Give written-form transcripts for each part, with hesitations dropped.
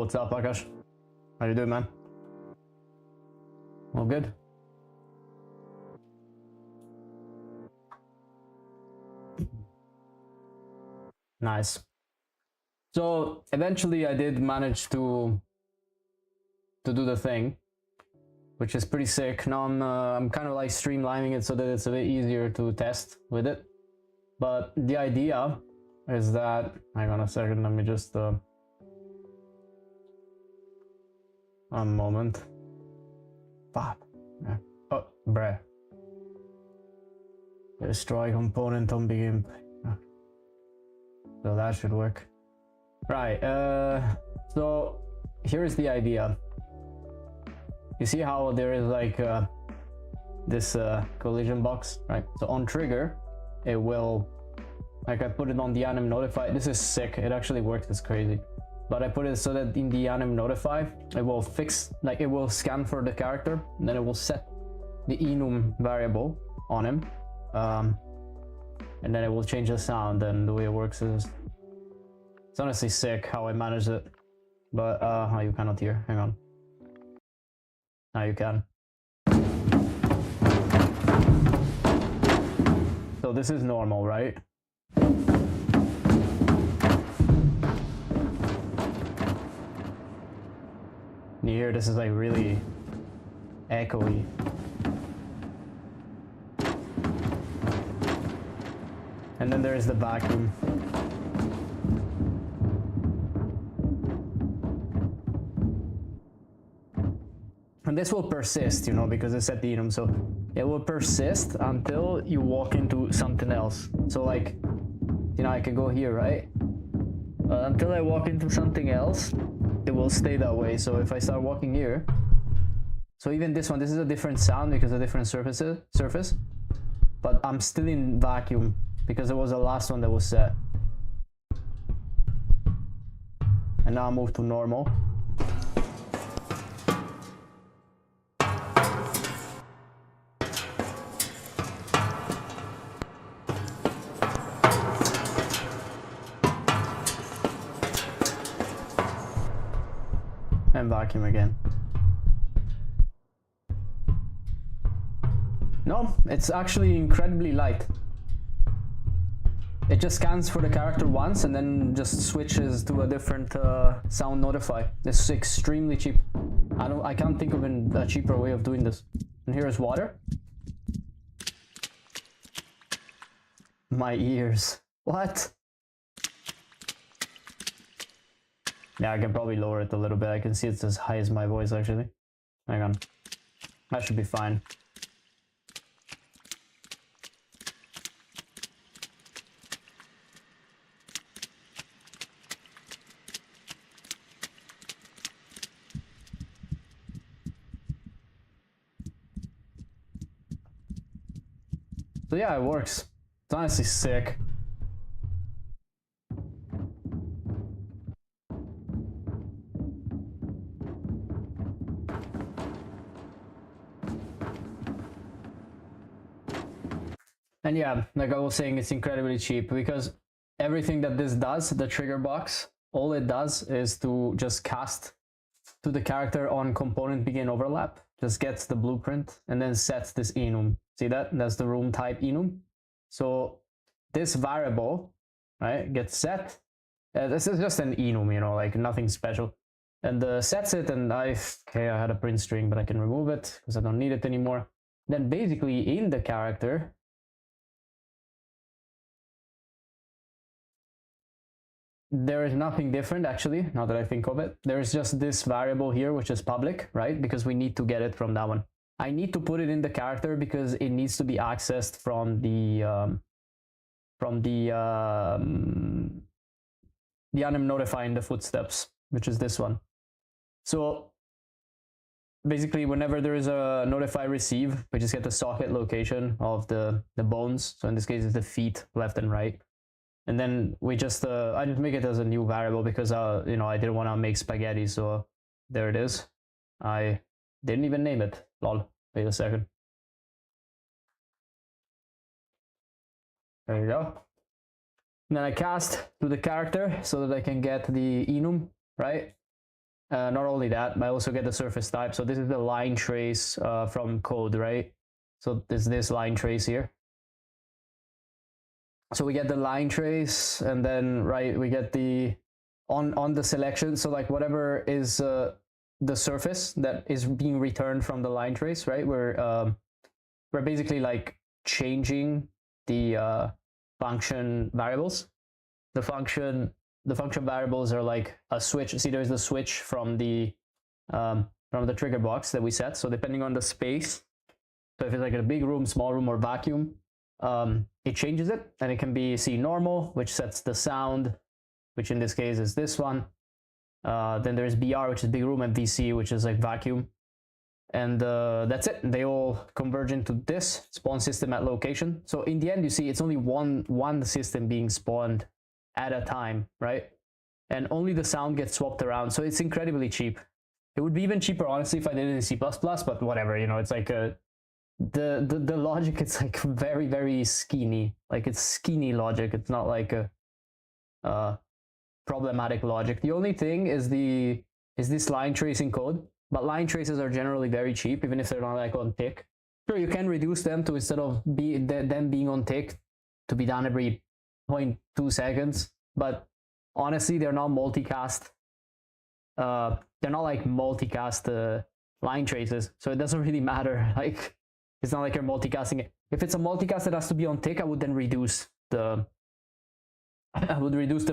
what's up, Akash? How you doing, man? All good? Nice. So eventually I did manage to do the thing, which is pretty sick. Now I'm kind of like streamlining it so that it's a bit easier to test with it. But the idea is that, hang on a second, let me just one moment. Fuck. Yeah. Oh, bruh. Destroy component on begin. So that should work. Right, so here's the idea. You see how there is like this collision box, right? So on trigger, it will, like I put it on the anim notify. This is sick, it actually works, it's crazy. But I put it so that in the anim notify, it will fix, like it will scan for the character, and then it will set the enum variable on him. And then it will change the sound, and the way it works is, it's honestly sick how I managed it. But oh, you cannot hear, hang on. Now you can. So this is normal, right? You hear this is like really echoey. And then there's the vacuum. And this will persist, you know, because it's at the enum, so it will persist until you walk into something else. So like, you know, I can go here, right? Until I walk into something else, it will stay that way. So if I start walking here, so even this one, this is a different sound because of different surface, but I'm still in vacuum because it was the last one that was set. And now I move to normal. And vacuum again. No, it's actually incredibly light. It just scans for the character once and then just switches to a different sound notify. This is extremely cheap. I can't think of a cheaper way of doing this. And here's water. My ears. What? Yeah, I can probably lower it a little bit. I can see it's as high as my voice actually. Hang on. That should be fine. So yeah, it works. It's honestly sick. And yeah, like I was saying, it's incredibly cheap because everything that this does, the trigger box, all it does is to just cast to the character on component begin overlap, just gets the blueprint and then sets this enum. See that? That's the room type enum. So this variable, right, gets set. This is just an enum, you know, like nothing special. And sets it, and I had a print string, but I can remove it because I don't need it anymore. Then basically in the character, there is nothing different actually, now that I think of it. There's just this variable here, which is public, right? Because we need to get it from that one. I need to put it in the character because it needs to be accessed from the anim notifying the footsteps, which is this one. So basically, whenever there is a notify receive, we just get the socket location of the bones. So in this case, it's the feet, left and right. And then we just, I just make it as a new variable because, you know, I didn't want to make spaghetti. So there it is. I didn't even name it. Lol. Wait a second. There you go. And then I cast to the character so that I can get the enum, right? not only that, I also get the surface type. So this is the line trace from code, right? So this line trace here. So we get the line trace, and then right we get the on the selection. So like whatever is the surface that is being returned from the line trace, right? We're basically like changing the function variables. The function variables are like a switch. See, there's the switch from the trigger box that we set. So depending on the space, so if it's like a big room, small room, or vacuum, it changes it, and it can be normal, which sets the sound, which in this case is this one. Then there's BR, which is big room, and VC, which is like vacuum. And that's it. They all converge into this spawn system at location. So in the end, you see it's only one system being spawned at a time, right? And only the sound gets swapped around. So it's incredibly cheap. It would be even cheaper, honestly, if I did it in C++, but whatever, you know, it's like the logic, it's like very, very skinny. Like it's skinny logic. It's not like a problematic logic. The only thing is this line tracing code. But line traces are generally very cheap, even if they're not like on tick. Sure, you can reduce them to, instead of them being on tick, to be done every 0.2 seconds. But honestly, they're not multicast. They're not like multicast line traces, so it doesn't really matter. Like, it's not like you're multicasting it. If it's a multicast that has to be on tick, I would then reduce the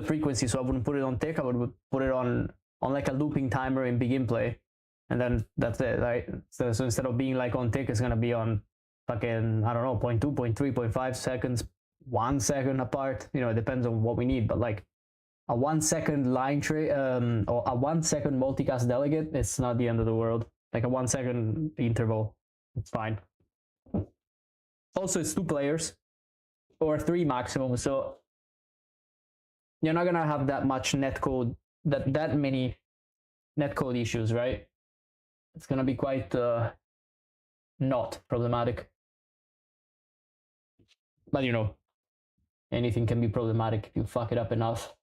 frequency. So I wouldn't put it on tick. I would put it on like a looping timer in begin play. And then that's it, right? So instead of being like on tick, it's gonna be on fucking, I don't know, 0.2, 0.3, 0.5 seconds, 1 second apart. You know, it depends on what we need. But like a 1 second line tray, or a 1 second multicast delegate, it's not the end of the world. Like a 1 second interval, it's fine. Also, it's 2 players or 3 maximum, so you're not gonna have that much netcode, that many netcode issues, right? It's gonna be quite not problematic. But you know, anything can be problematic if you fuck it up enough.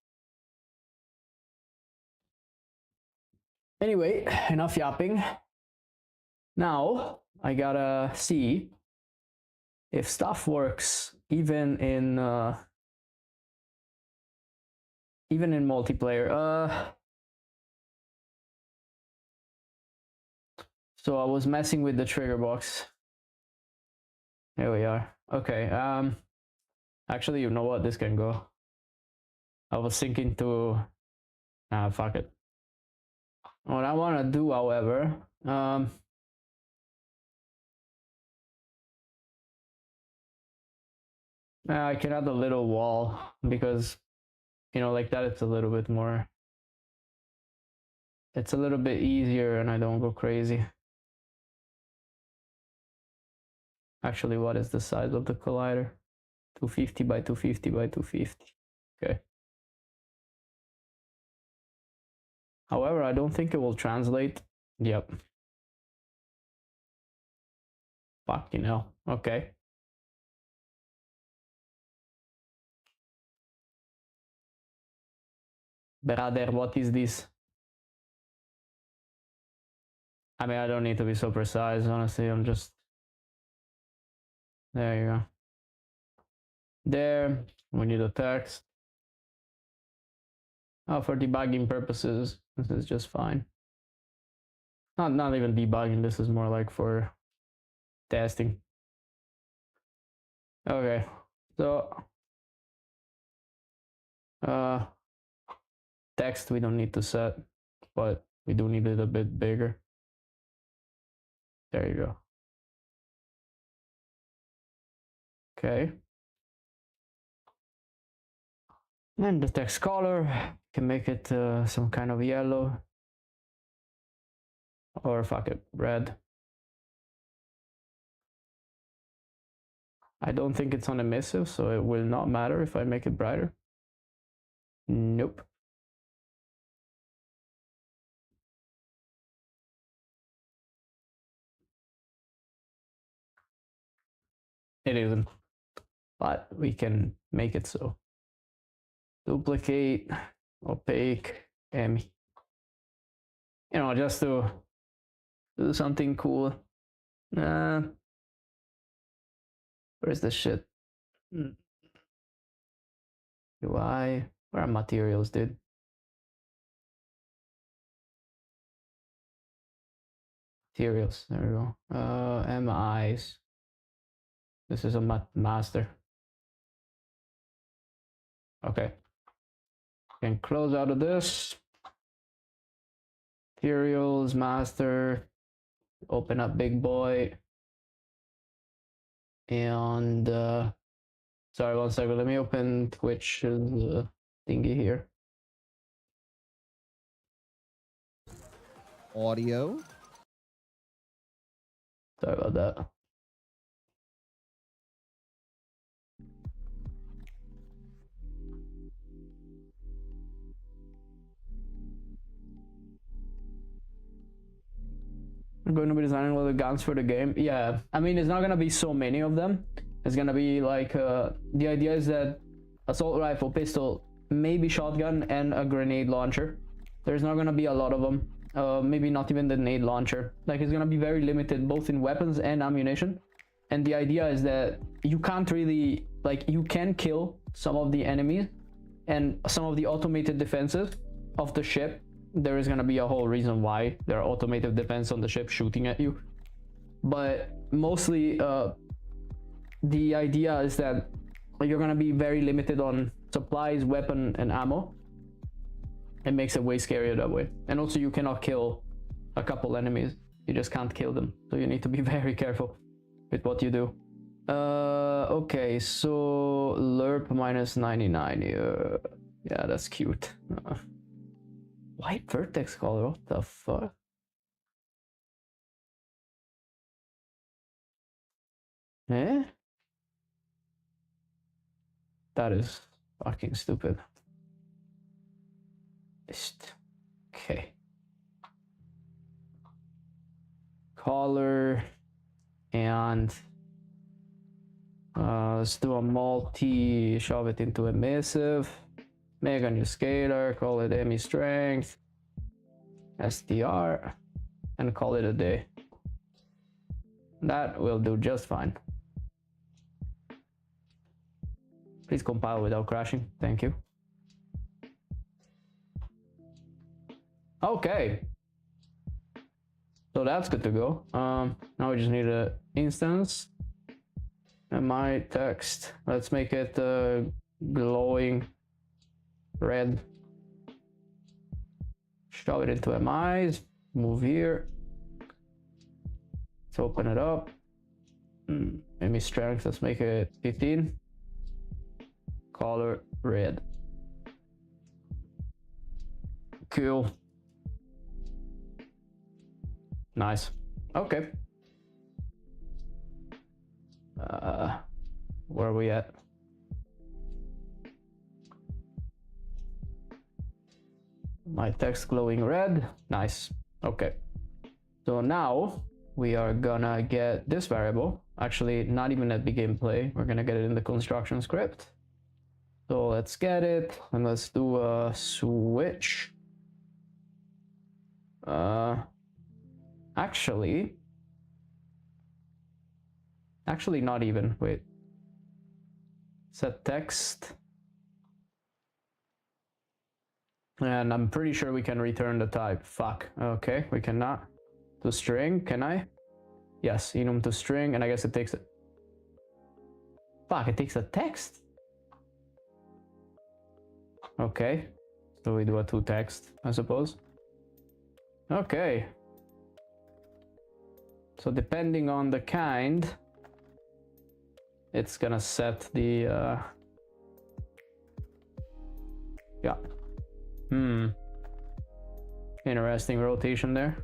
Anyway, enough yapping. Now I gotta see if stuff works even in multiplayer. So I was messing with the trigger box. Here we are. Okay. Actually, you know what? This can go. I was thinking to. Fuck it. What I want to do, however, I can add a little wall, because, you know, like that, it's a little bit more. It's a little bit easier, and I don't go crazy. Actually, what is the size of the collider? 250 by 250 by 250. Okay. However, I don't think it will translate. Yep. Fucking hell. Okay. Brother, what is this? I mean, I don't need to be so precise, honestly. I'm just... There you go. There, we need a text. Oh, for debugging purposes, this is just fine. Not even debugging, this is more like for testing. Okay, so text we don't need to set, but we do need it a bit bigger. There you go. Okay. And the text color, can make it some kind of yellow, or fuck it, red. I don't think it's on emissive, so it will not matter if I make it brighter. Nope. It isn't, but we can make it so. Duplicate, opaque, M. you know, just to do something cool. Where's the shit? UI, where are materials, dude? Materials, there we go. MIs. This is a master. Okay. Can close out of this. Materials, master. Open up big boy. And sorry, 1 second. Let me open Twitch thingy here. Audio. Sorry about that. I'm going to be designing all the guns for the game. Yeah, I mean, it's not going to be so many of them. It's going to be like, the idea is that assault rifle, pistol, maybe shotgun, and a grenade launcher. There's not going to be a lot of them. Maybe not even the grenade launcher. Like, it's going to be very limited, both in weapons and ammunition. And the idea is that you can't really, like, you can kill some of the enemies and some of the automated defenses of the ship. There is going to be a whole reason why there are automated defense on the ship shooting at you. But mostly, the idea is that you're going to be very limited on supplies, weapon, and ammo. It makes it way scarier that way. And also, you cannot kill a couple enemies. You just can't kill them. So you need to be very careful with what you do. Okay, so lerp minus 99 here. Yeah, that's cute. White vertex color, what the fuck? Eh? That is fucking stupid. Okay. Color and let's do a multi, shove it into emissive. Make a new scalar, call it emi strength, STR, and call it a day. That will do just fine. Please compile without crashing. Thank you. Okay. So that's good to go. Now we just need an instance. And my text. Let's make it glowing red. Shove it into MIs. Move here. Let's open it up. Maybe strength. Let's make it 15. Color red. Cool. Nice. Okay. Where are we at? My text glowing red. Nice. Okay. So now we are gonna get this variable. Actually, not even at the gameplay. We're gonna get it in the construction script. So let's get it and let's do a switch. Actually not even, wait. Set text. And I'm pretty sure we can return the type. Fuck. Okay, we cannot. To string, can I? Yes, enum to string, and I guess it takes it. Fuck, it takes a text. Okay. So we do a to text, I suppose. Okay. So depending on the kind, it's gonna set the yeah. Interesting rotation there.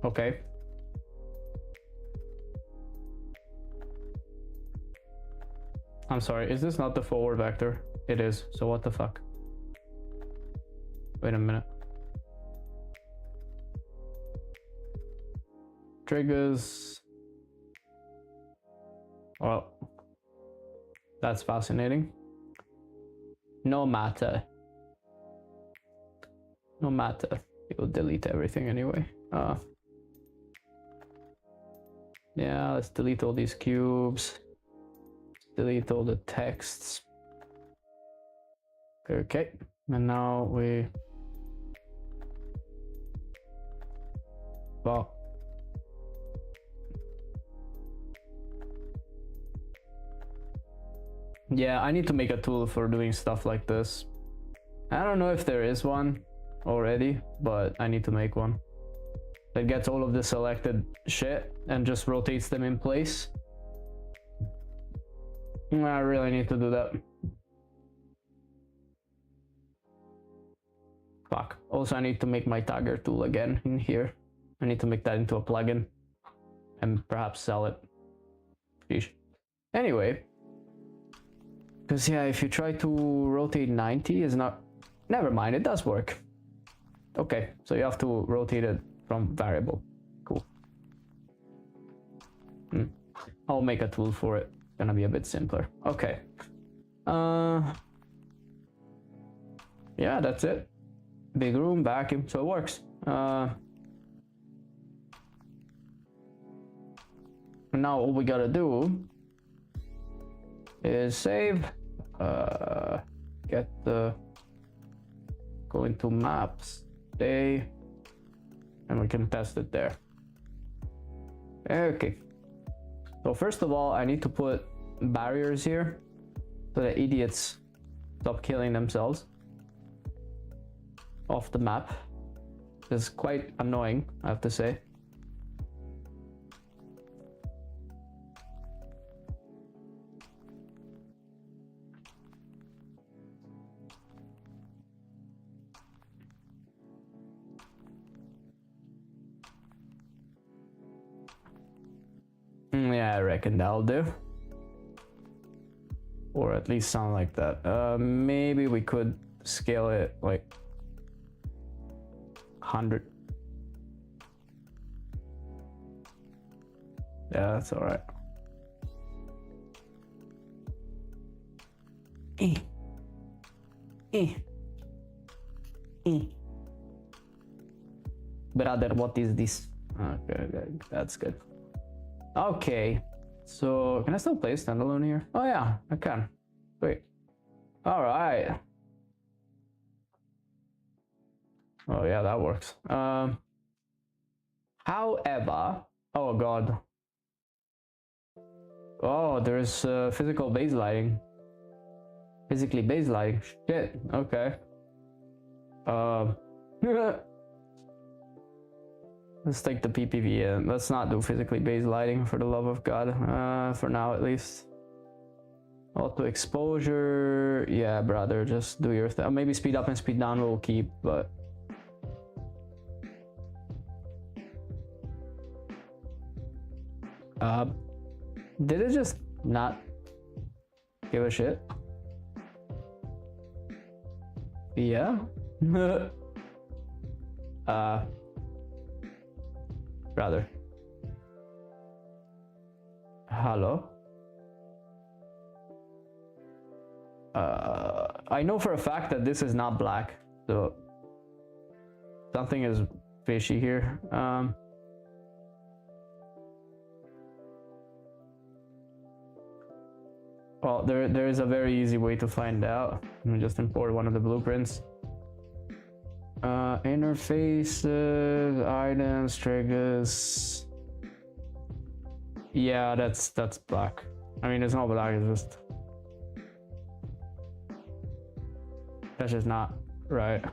Okay. I'm sorry, is this not the forward vector? It is, so what the fuck? Wait a minute. Triggers. Well, that's fascinating. No matter. No matter, it will delete everything anyway. Yeah, let's delete all these cubes. Delete all the texts. Okay, and now we... Well... Yeah, I need to make a tool for doing stuff like this. I don't know if there is one already, but I need to make one that gets all of the selected shit and just rotates them in place. I really need to do that. Fuck. Also, I need to make my tagger tool again in here. I need to make that into a plugin and perhaps sell it. Sheesh. Anyway, because yeah, if you try to rotate 90, is not... Never mind, it does work. Okay, so you have to rotate it from variable. Cool. I'll make a tool for it. It's gonna be a bit simpler. Okay. Yeah, that's it. Big room, vacuum, so it works. Now all we gotta do is save, get the... Go into maps, day, and we can test it there. Okay. So first of all, I need to put barriers here so that idiots stop killing themselves off the map. It's quite annoying, I have to say. Yeah, I reckon that'll do. Or at least sound like that. Maybe we could scale it like 100. Yeah, that's all right. Brother, what is this? Okay, that's good. Okay, so can I still play standalone here? Oh yeah, I can. Wait. All right. Oh yeah, that works. However, oh god. Oh, there's physical base lighting. Physically base lighting. Shit. Okay. Let's take the PPV in. Let's not do physically based lighting for the love of God. For now at least. Auto exposure. Yeah, brother, just do your thing. Maybe speed up and speed down we'll keep, but... Did it just not give a shit? Yeah? Brother. Hello? I know for a fact that this is not black, so something is fishy here. Well, there is a very easy way to find out. Let me just import one of the blueprints. Interfaces, items, triggers. Yeah, that's black. I mean, it's not black, it's just... That's just not right.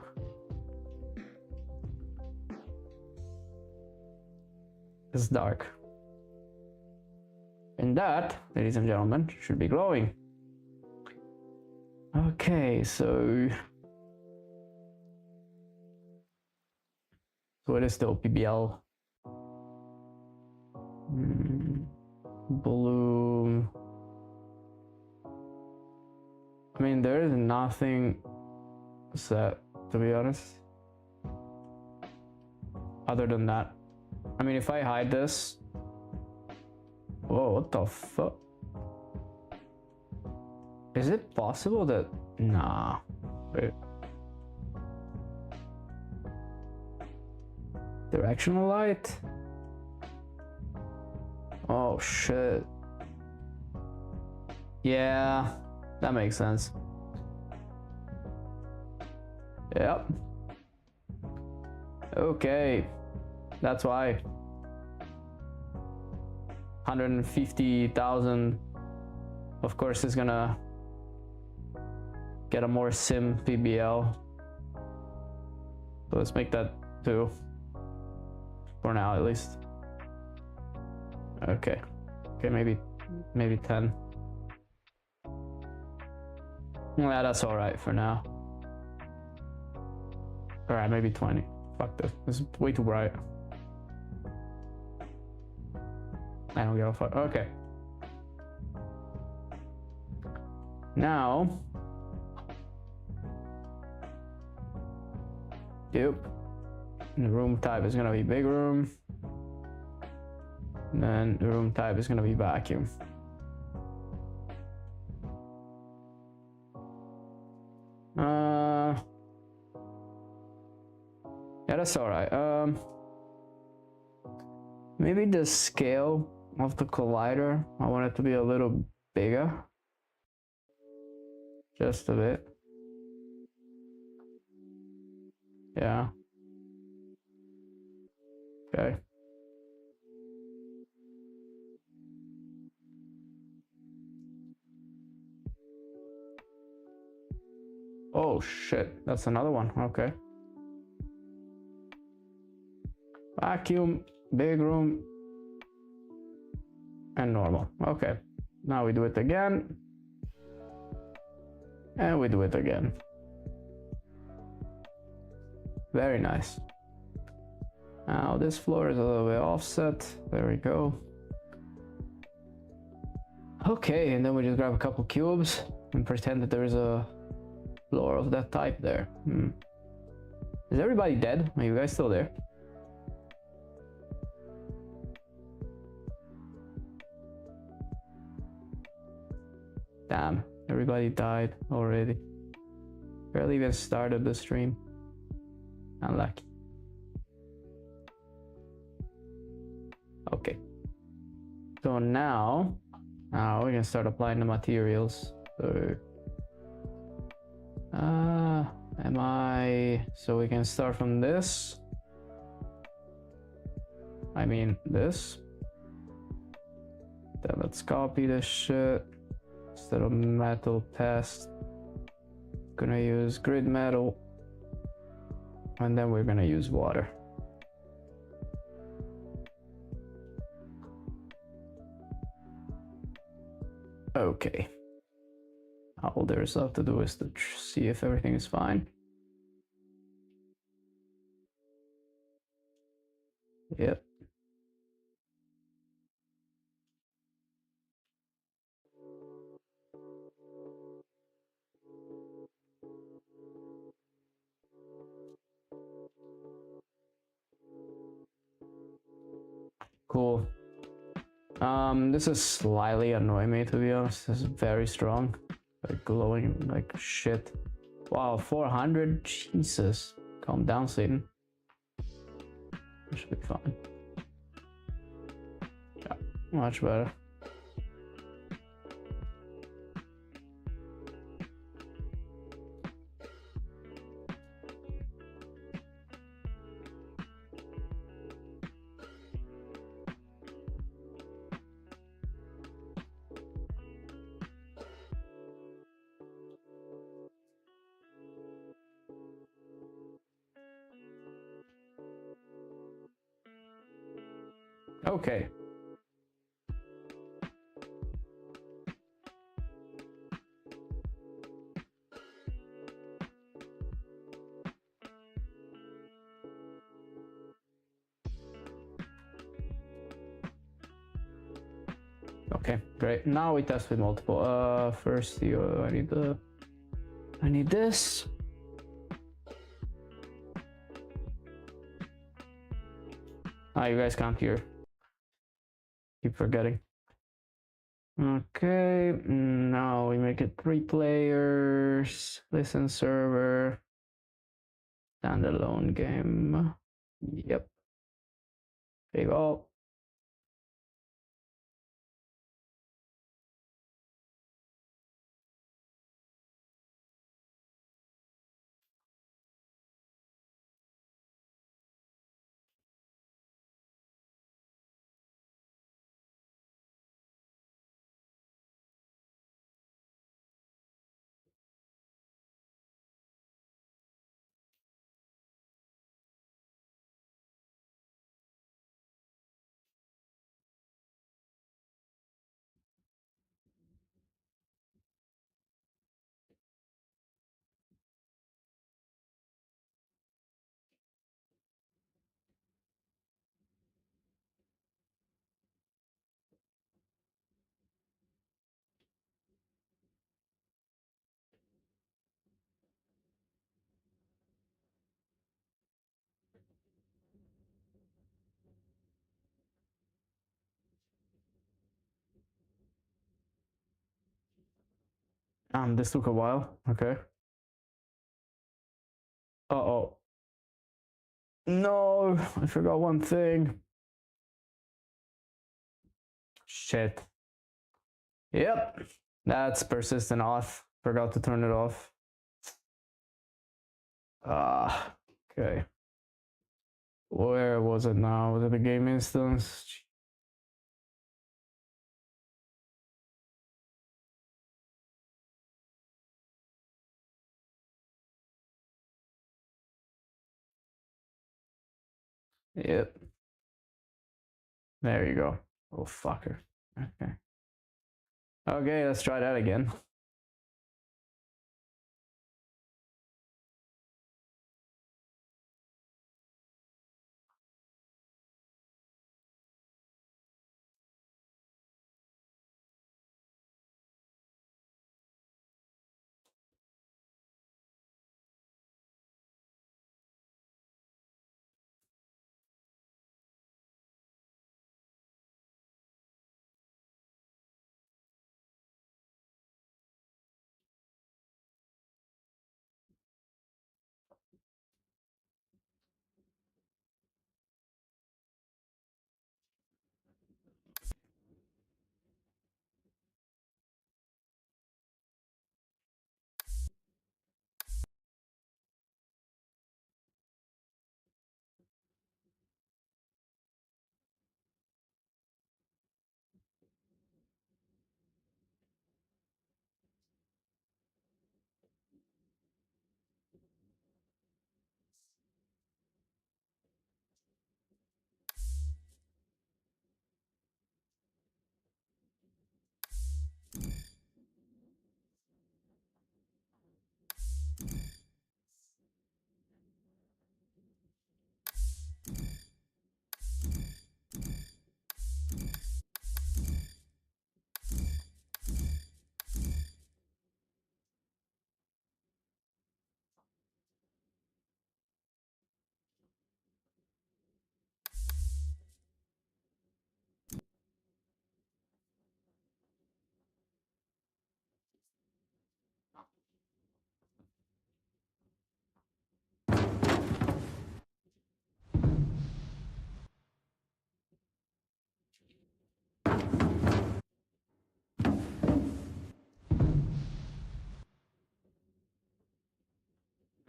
It's dark. And that, ladies and gentlemen, should be glowing. Okay, so what is the OPBL? Bloom. I mean, there is nothing set, to be honest. Other than that. I mean, if I hide this... Whoa, what the fuck? Is it possible that... Nah. Wait. Directional light? Oh shit. Yeah, that makes sense. Yep. Okay, that's why. 150,000, of course, is gonna get a more sim PBL. So let's make that 2 for now, at least. Okay, maybe 10. Yeah, that's all right for now. All right, maybe 20. Fuck this. This is way too bright. I don't give a fuck. Okay. Now. Yep. The room type is gonna be big room. And then the room type is gonna be vacuum. Yeah, that's all right. Maybe the scale of the collider, I want it to be a little bigger. Just a bit. Yeah. Okay. Oh shit, that's another one. Okay. Vacuum, big room, and normal. Okay. Now we do it again. And we do it again. Very nice. Now this floor is a little bit offset. There we go. Okay, and then we just grab a couple cubes and pretend that there is a floor of that type there. Is everybody dead? Are you guys still there? Damn, everybody died already. Barely even started the stream. Unlucky. Okay. So now we can start applying the materials. So, so we can start from this. I mean this. Then let's copy this shit. Instead of metal test, gonna use grid metal, and then we're gonna use water. Okay. All there's left to do is to see if everything is fine. Yep. Cool. This is slightly annoying me, to be honest. This is very strong, like glowing like shit. Wow, 400. Jesus, calm down, Satan. It should be fine. Yeah, much better. Okay. Okay, great. Now we test with multiple. First, I need this. Ah, you guys can't hear. Keep forgetting. Okay, now we make it 3 players. Listen server. Standalone game. Yep. There you go. This took a while. Okay. Uh-oh. No, I forgot one thing. Shit. Yep. That's persistent auth. Forgot to turn it off. Okay. Where was it now? Was it the game instance? Yep. There you go. Oh, fucker. Okay. Okay, let's try that again.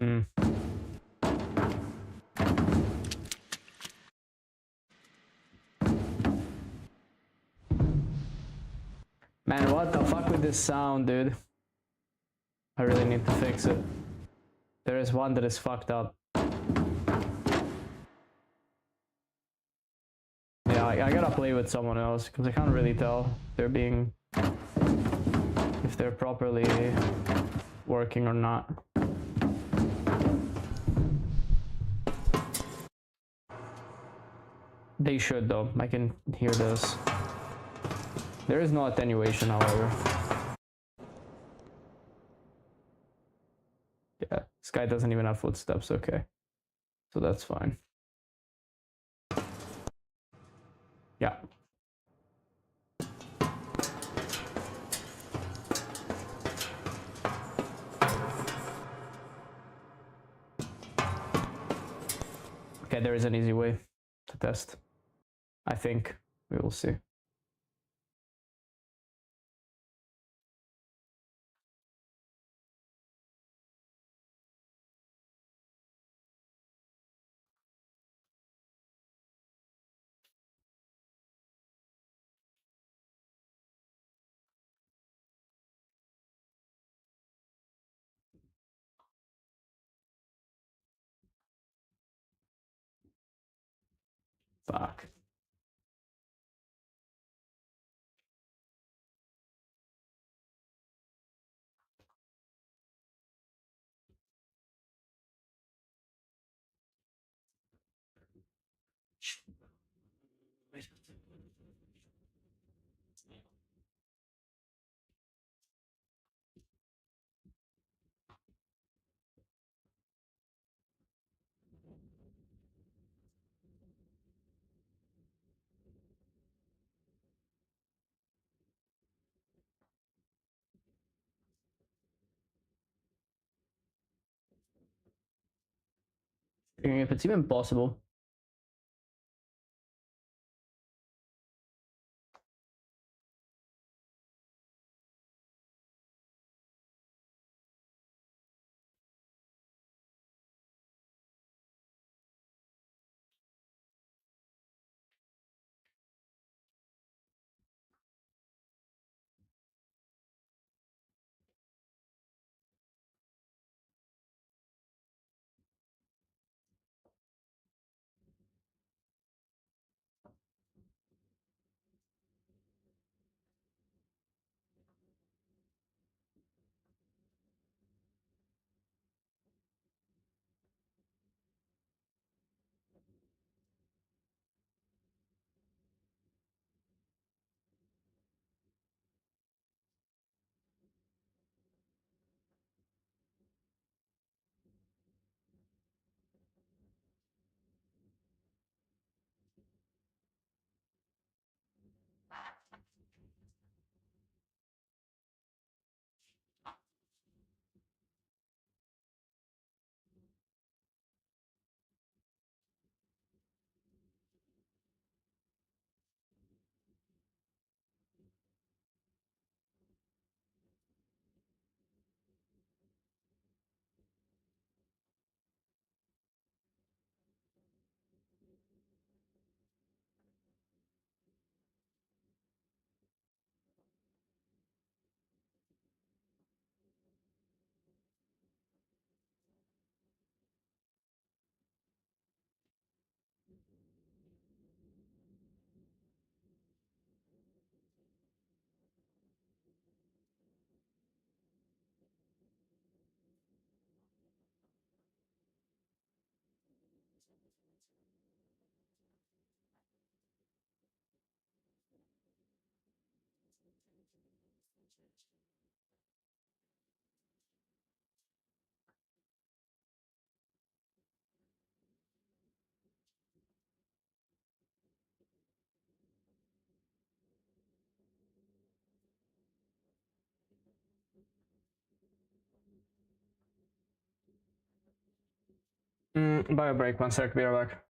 Hmm. Man, what the fuck with this sound, dude? I really need to fix it. There is one that is fucked up. Yeah, I gotta play with someone else because I can't really tell if they're properly working or not. They should though. I can hear this. There is no attenuation, however. Yeah, this guy doesn't even have footsteps. Okay, so that's fine. Yeah. Okay, there is an easy way to test. I think we will see. Fuck. If it's even possible. Bio break, 1 sec, be right back.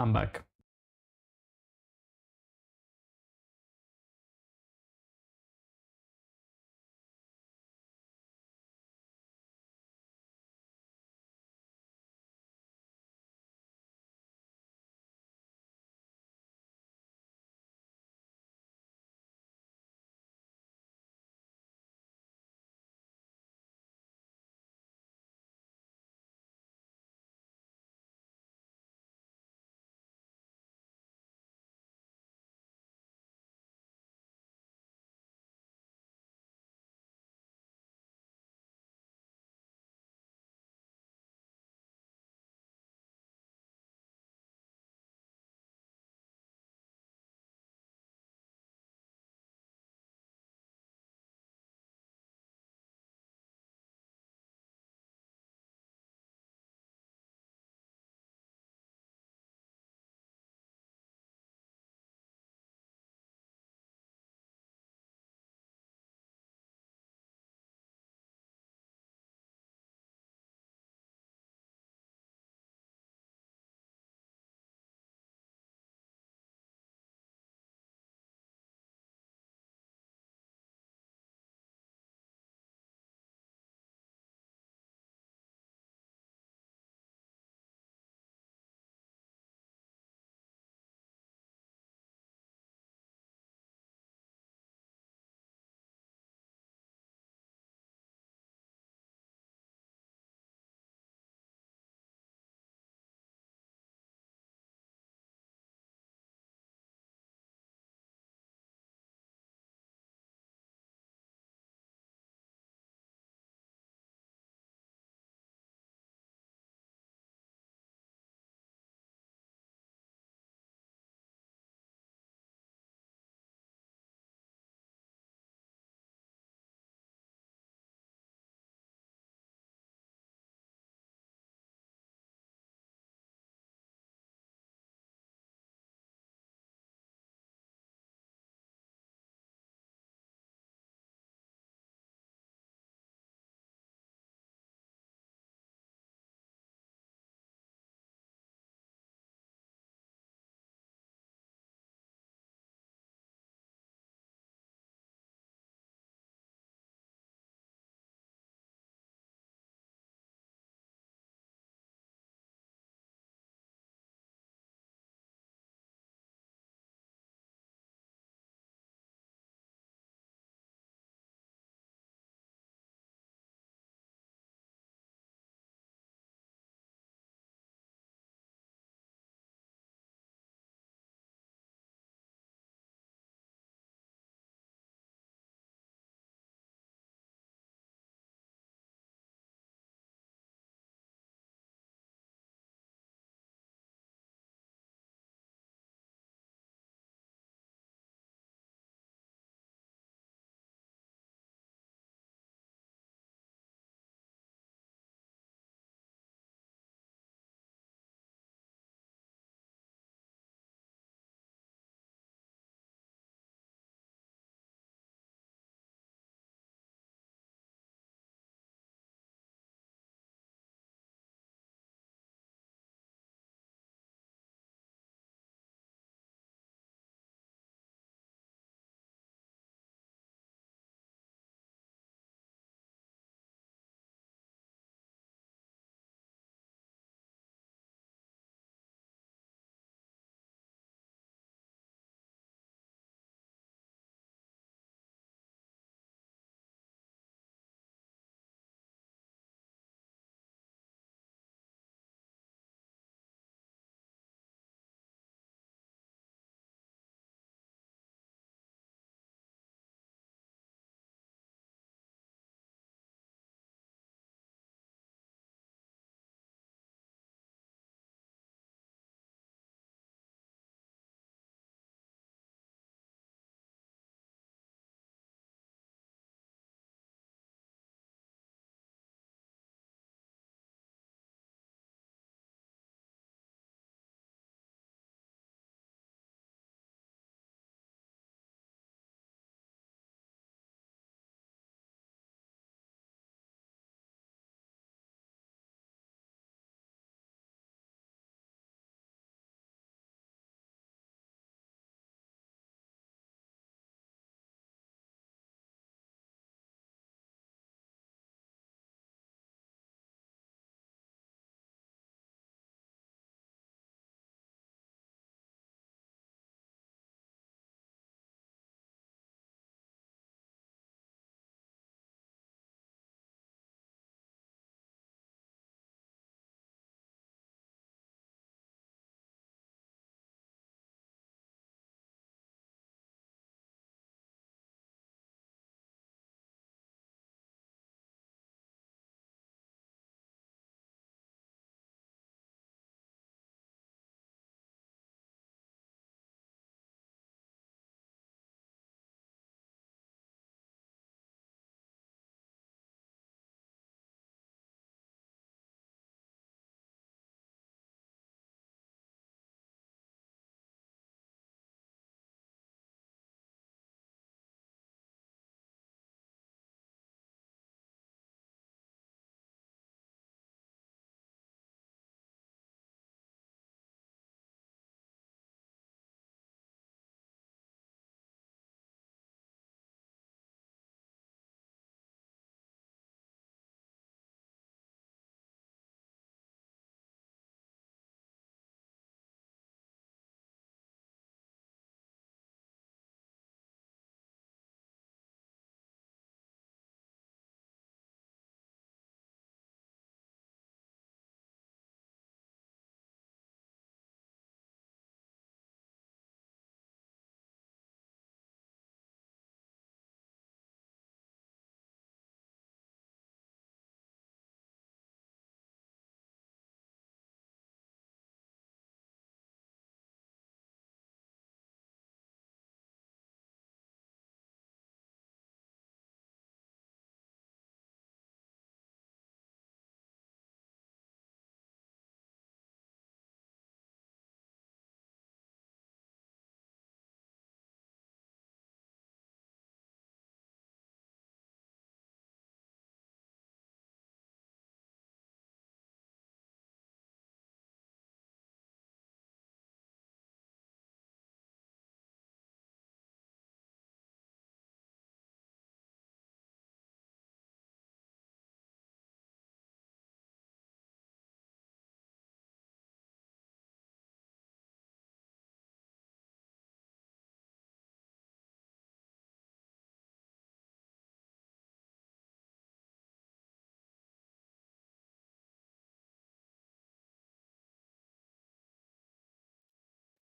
I'm back.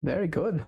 Very good.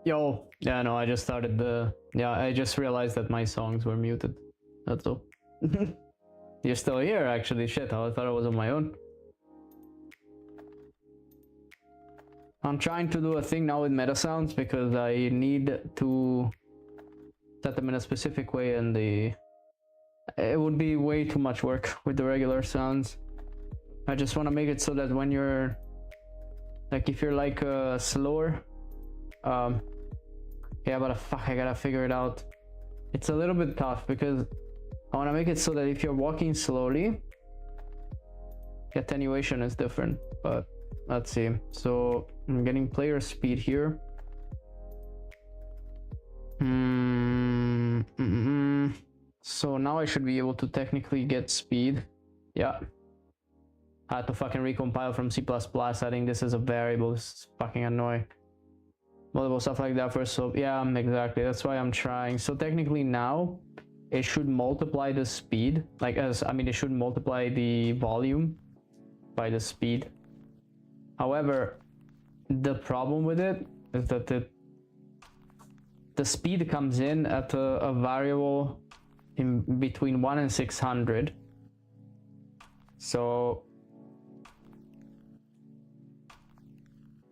Yo, yeah, no, I just started the... Yeah, I just realized that my songs were muted. That's all. You're still here, actually. Shit, I thought I was on my own. I'm trying to do a thing now with meta sounds because I need to set them in a specific way, and it would be way too much work with the regular sounds. I just want to make it so that when you're... Like, if you're like slower... Yeah, but fuck, I gotta figure it out. It's a little bit tough because I want to make it so that if you're walking slowly, the attenuation is different. But let's see. So I'm getting player speed here. So now I should be able to technically get speed. Yeah. I had to fucking recompile from C++. I think this is a variable. This is fucking annoying. Multiple stuff like that first. So yeah, exactly. That's why I'm trying. So technically now it should multiply the speed. Like, it should multiply the volume by the speed. However, the problem with it is that the speed comes in at a variable in between 1 and 600. So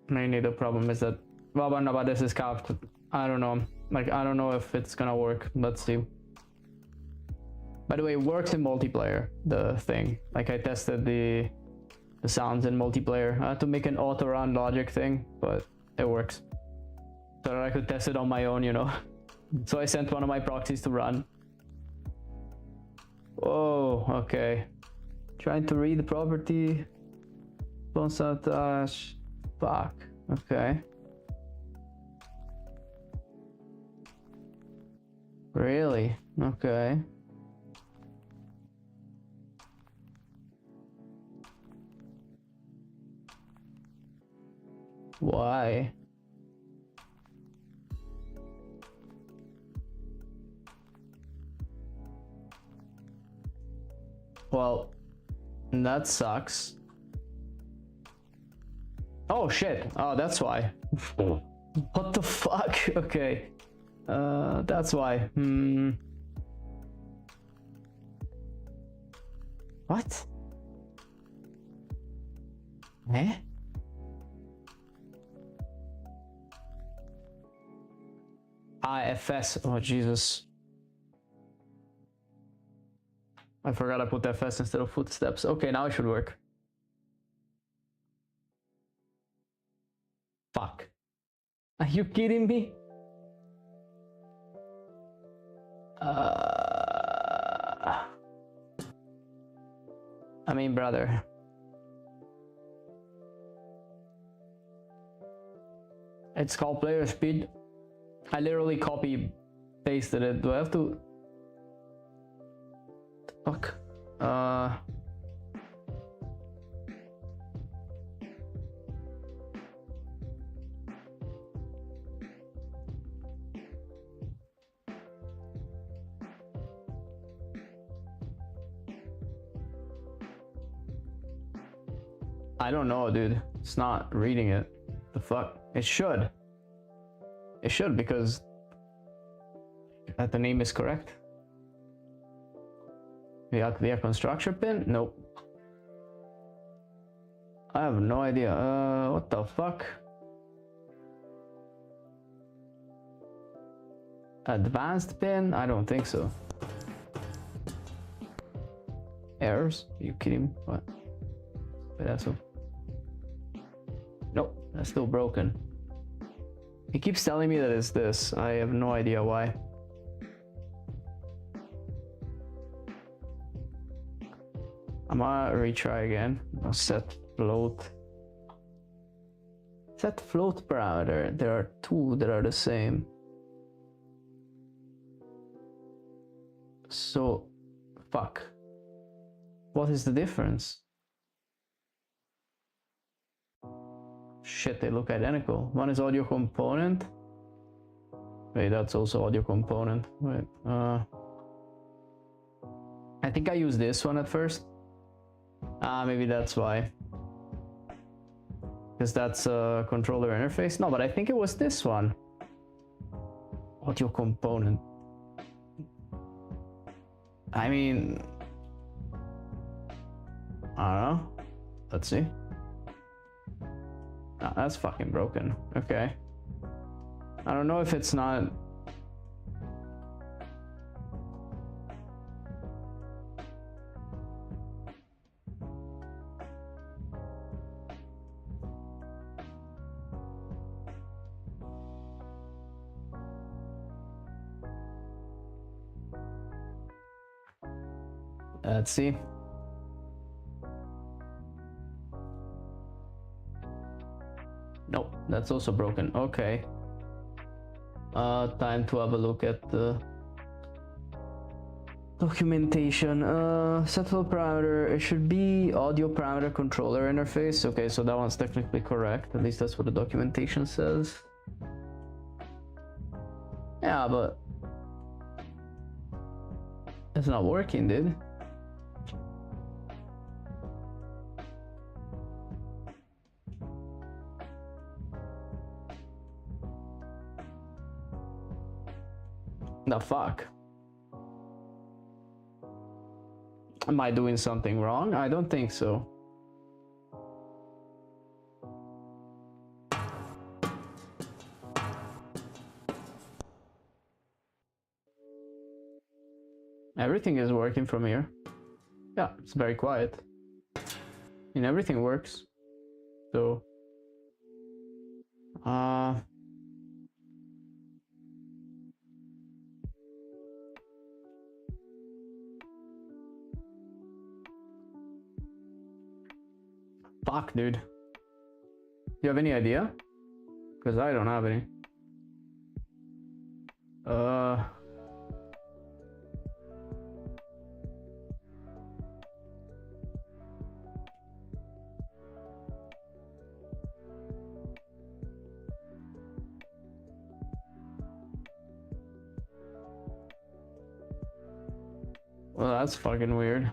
mainly the problem is that, well, but no, but this is capped. I don't know. Like, I don't know if it's gonna work. Let's see. By the way, it works in multiplayer, the thing. Like, I tested the sounds in multiplayer. I had to make an auto run logic thing, but it works. So that I could test it on my own, you know. So I sent one of my proxies to run. Oh, okay. Trying to read the property. Bonsatage. Fuck. Okay. Really? Okay. Why? Well, that sucks. Oh shit. Oh, that's why. What the fuck? Okay. That's why. What? Eh? FS. Oh, Jesus. I forgot I put FS instead of footsteps. Okay, now it should work. Fuck. Are you kidding me? I mean, brother. It's called player speed. I literally copy pasted it. Do I have to? Fuck. I don't know, dude. It's not reading it. The fuck? It should. It should, because the name is correct. The construction pin? Nope. I have no idea. What the fuck? Advanced pin? I don't think so. Errors? Are you kidding me? What? But that's all. Nope, that's still broken. He keeps telling me that it's this. I have no idea why. I'm gonna retry again. I'll set float. Set float parameter. There are two that are the same. So, fuck. What is the difference? Shit, they look identical. One is audio component. Wait, that's also audio component. Wait, I think I used this one at first. Maybe that's why. Because that's a controller interface. No, but I think it was this one. Audio component. I mean, I don't know. Let's see. Nah, that's fucking broken. Okay. I don't know if it's not. Let's see. Nope, that's also broken. Okay. Time to have a look at the documentation. Settle parameter. It should be audio parameter controller interface. Okay, so that one's technically correct. At least that's what the documentation says. Yeah, but it's not working, dude. The fuck? Am I doing something wrong? I don't think so. Everything is working from here. Yeah, it's very quiet. And everything works. So fuck, dude. You have any idea? Because I don't have any. Well, that's fucking weird.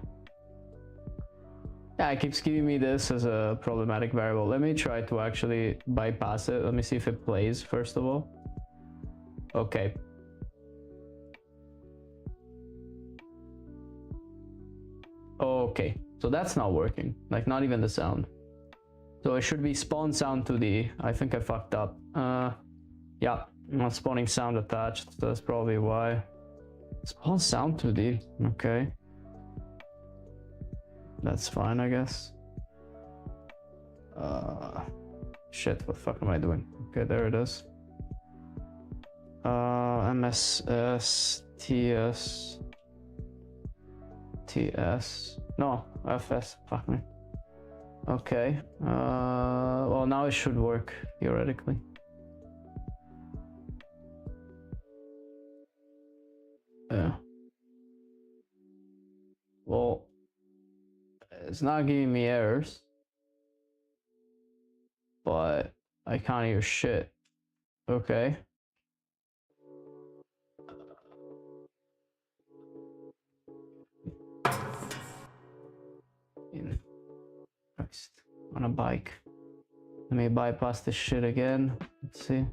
Yeah, it keeps giving me this as a problematic variable. Let me try to actually bypass it. Let me see if it plays first of all. Okay. Okay, so that's not working. Like, not even the sound. So it should be spawn sound to the. I think I fucked up. Yeah, not spawning sound attached. So that's probably why. Spawn sound to the. Okay. That's fine, I guess. Shit, what the fuck am I doing? Okay, there it is. MSS, TS, TS. No, FS, fuck me. Okay, well now it should work, theoretically. Yeah. Well, it's not giving me errors, but I can't hear shit. Okay. Christ, on a bike. Let me bypass this shit again. Let's see.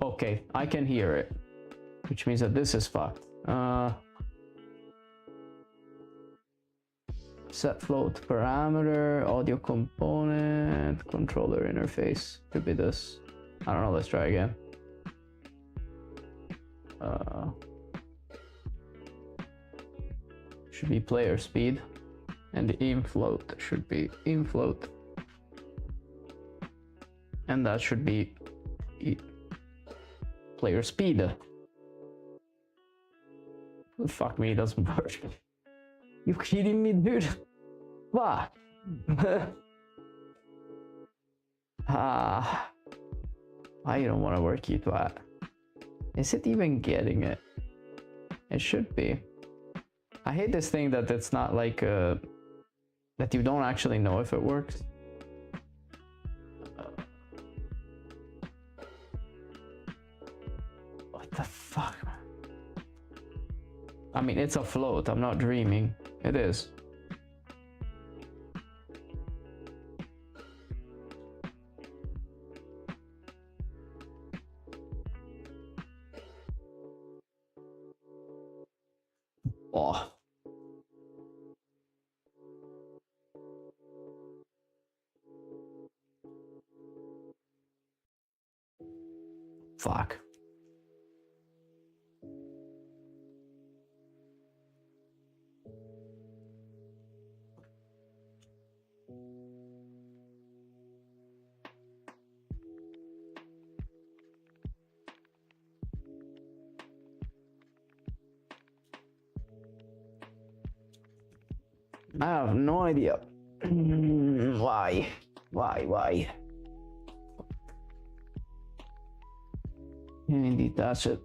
Okay, I can hear it, which means that this is fucked. Set float parameter, audio component, controller interface. Could be this. I don't know, let's try again. Should be player speed. And the implode should be implode. And that should be player speed. Fuck me, it doesn't work. You kidding me, dude? Fuck. I don't want to work you twat. Is it even getting it? It should be. I hate this thing that it's not like that you don't actually know if it works. What the fuck? I mean, it's a float. I'm not dreaming. It is. Oh. Fuck. I have no idea. Why? Why? Indeed, that's it.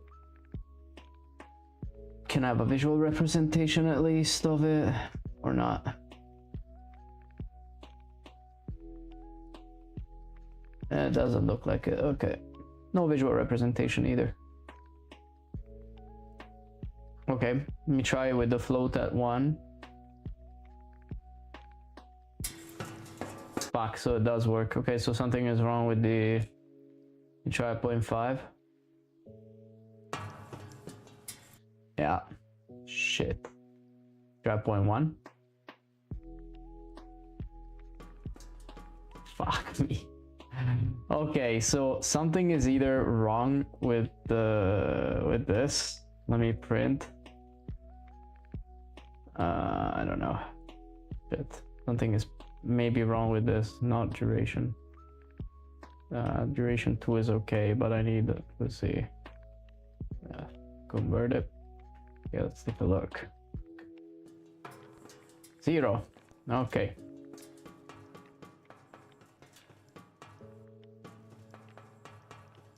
Can I have a visual representation at least of it, or not? It doesn't look like it. Okay. No visual representation either. Okay, let me try with the float at 1. Fuck, so it does work. Okay, so something is wrong with the... You try at 0.5. Yeah. Shit. Try at 0.1. Fuck me. Okay, so something is either wrong with this. Let me print. I don't know. Shit. Something is maybe wrong with this, not duration. Duration 2 is okay, but I need, let's see. Convert it. Yeah, let's take a look. 0. Okay.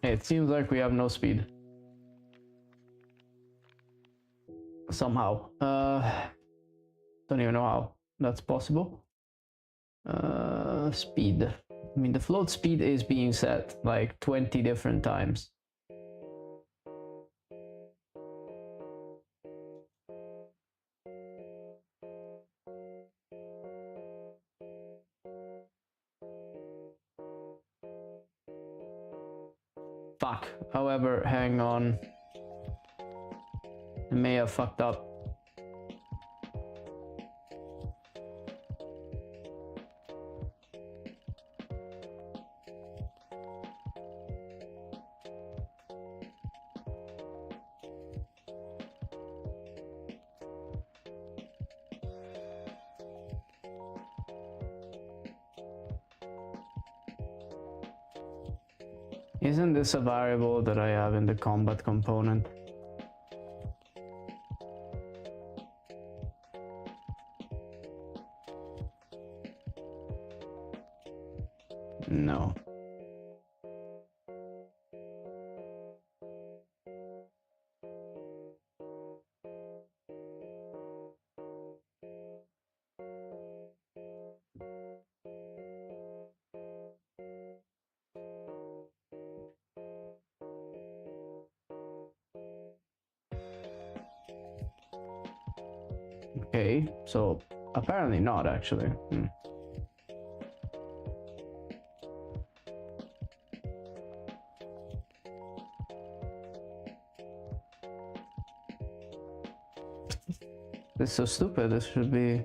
It seems like we have no speed. Somehow. Don't even know how that's possible. Speed. I mean, the float speed is being set like 20 different times. Fuck. However, hang on. I may have fucked up. Isn't this a variable that I have in the combat component? No. Okay, so apparently not actually. This is so stupid. This should be...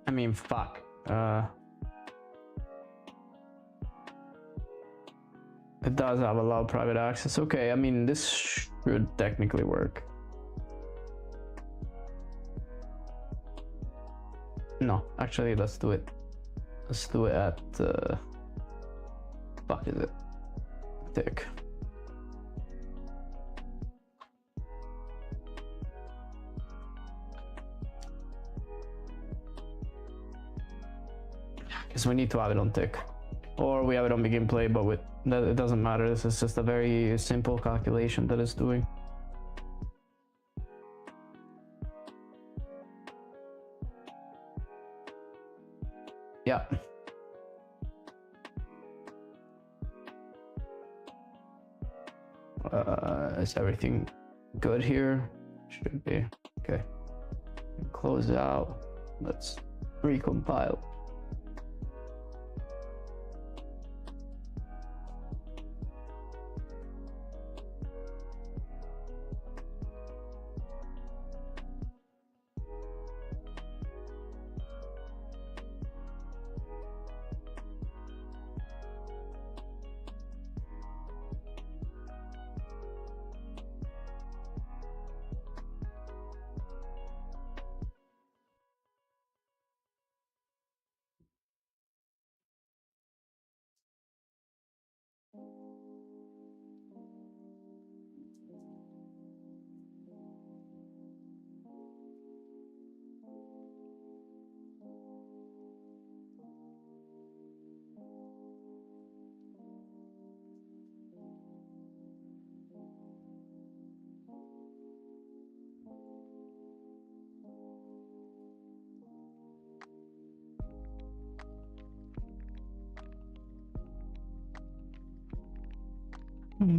I mean, fuck. It does have allow private access. Okay, I mean, this should technically work. No, actually, let's do it. Let's do it at... fuck is it? Tick. because we need to have it on tick, or we have it on begin play, but with that it doesn't matter. This is just a very simple calculation that it's doing. Yeah. Is everything good here? Should be. Okay. Close out. Let's recompile.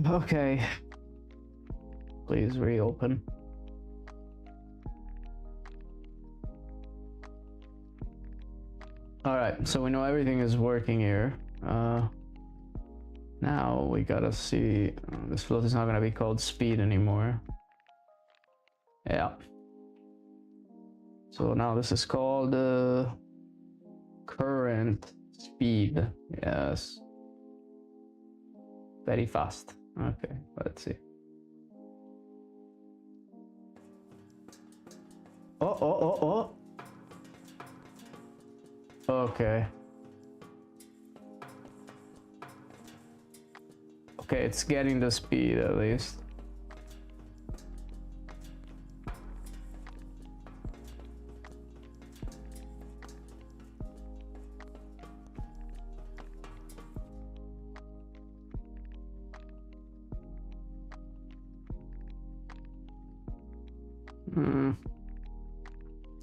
Okay. Please reopen. Alright, so we know everything is working here. Now we gotta see. This float is not gonna be called speed anymore. Yeah. So now this is called current speed. Yes. Very fast. Okay, let's see. Oh. Okay. Okay, it's getting the speed at least.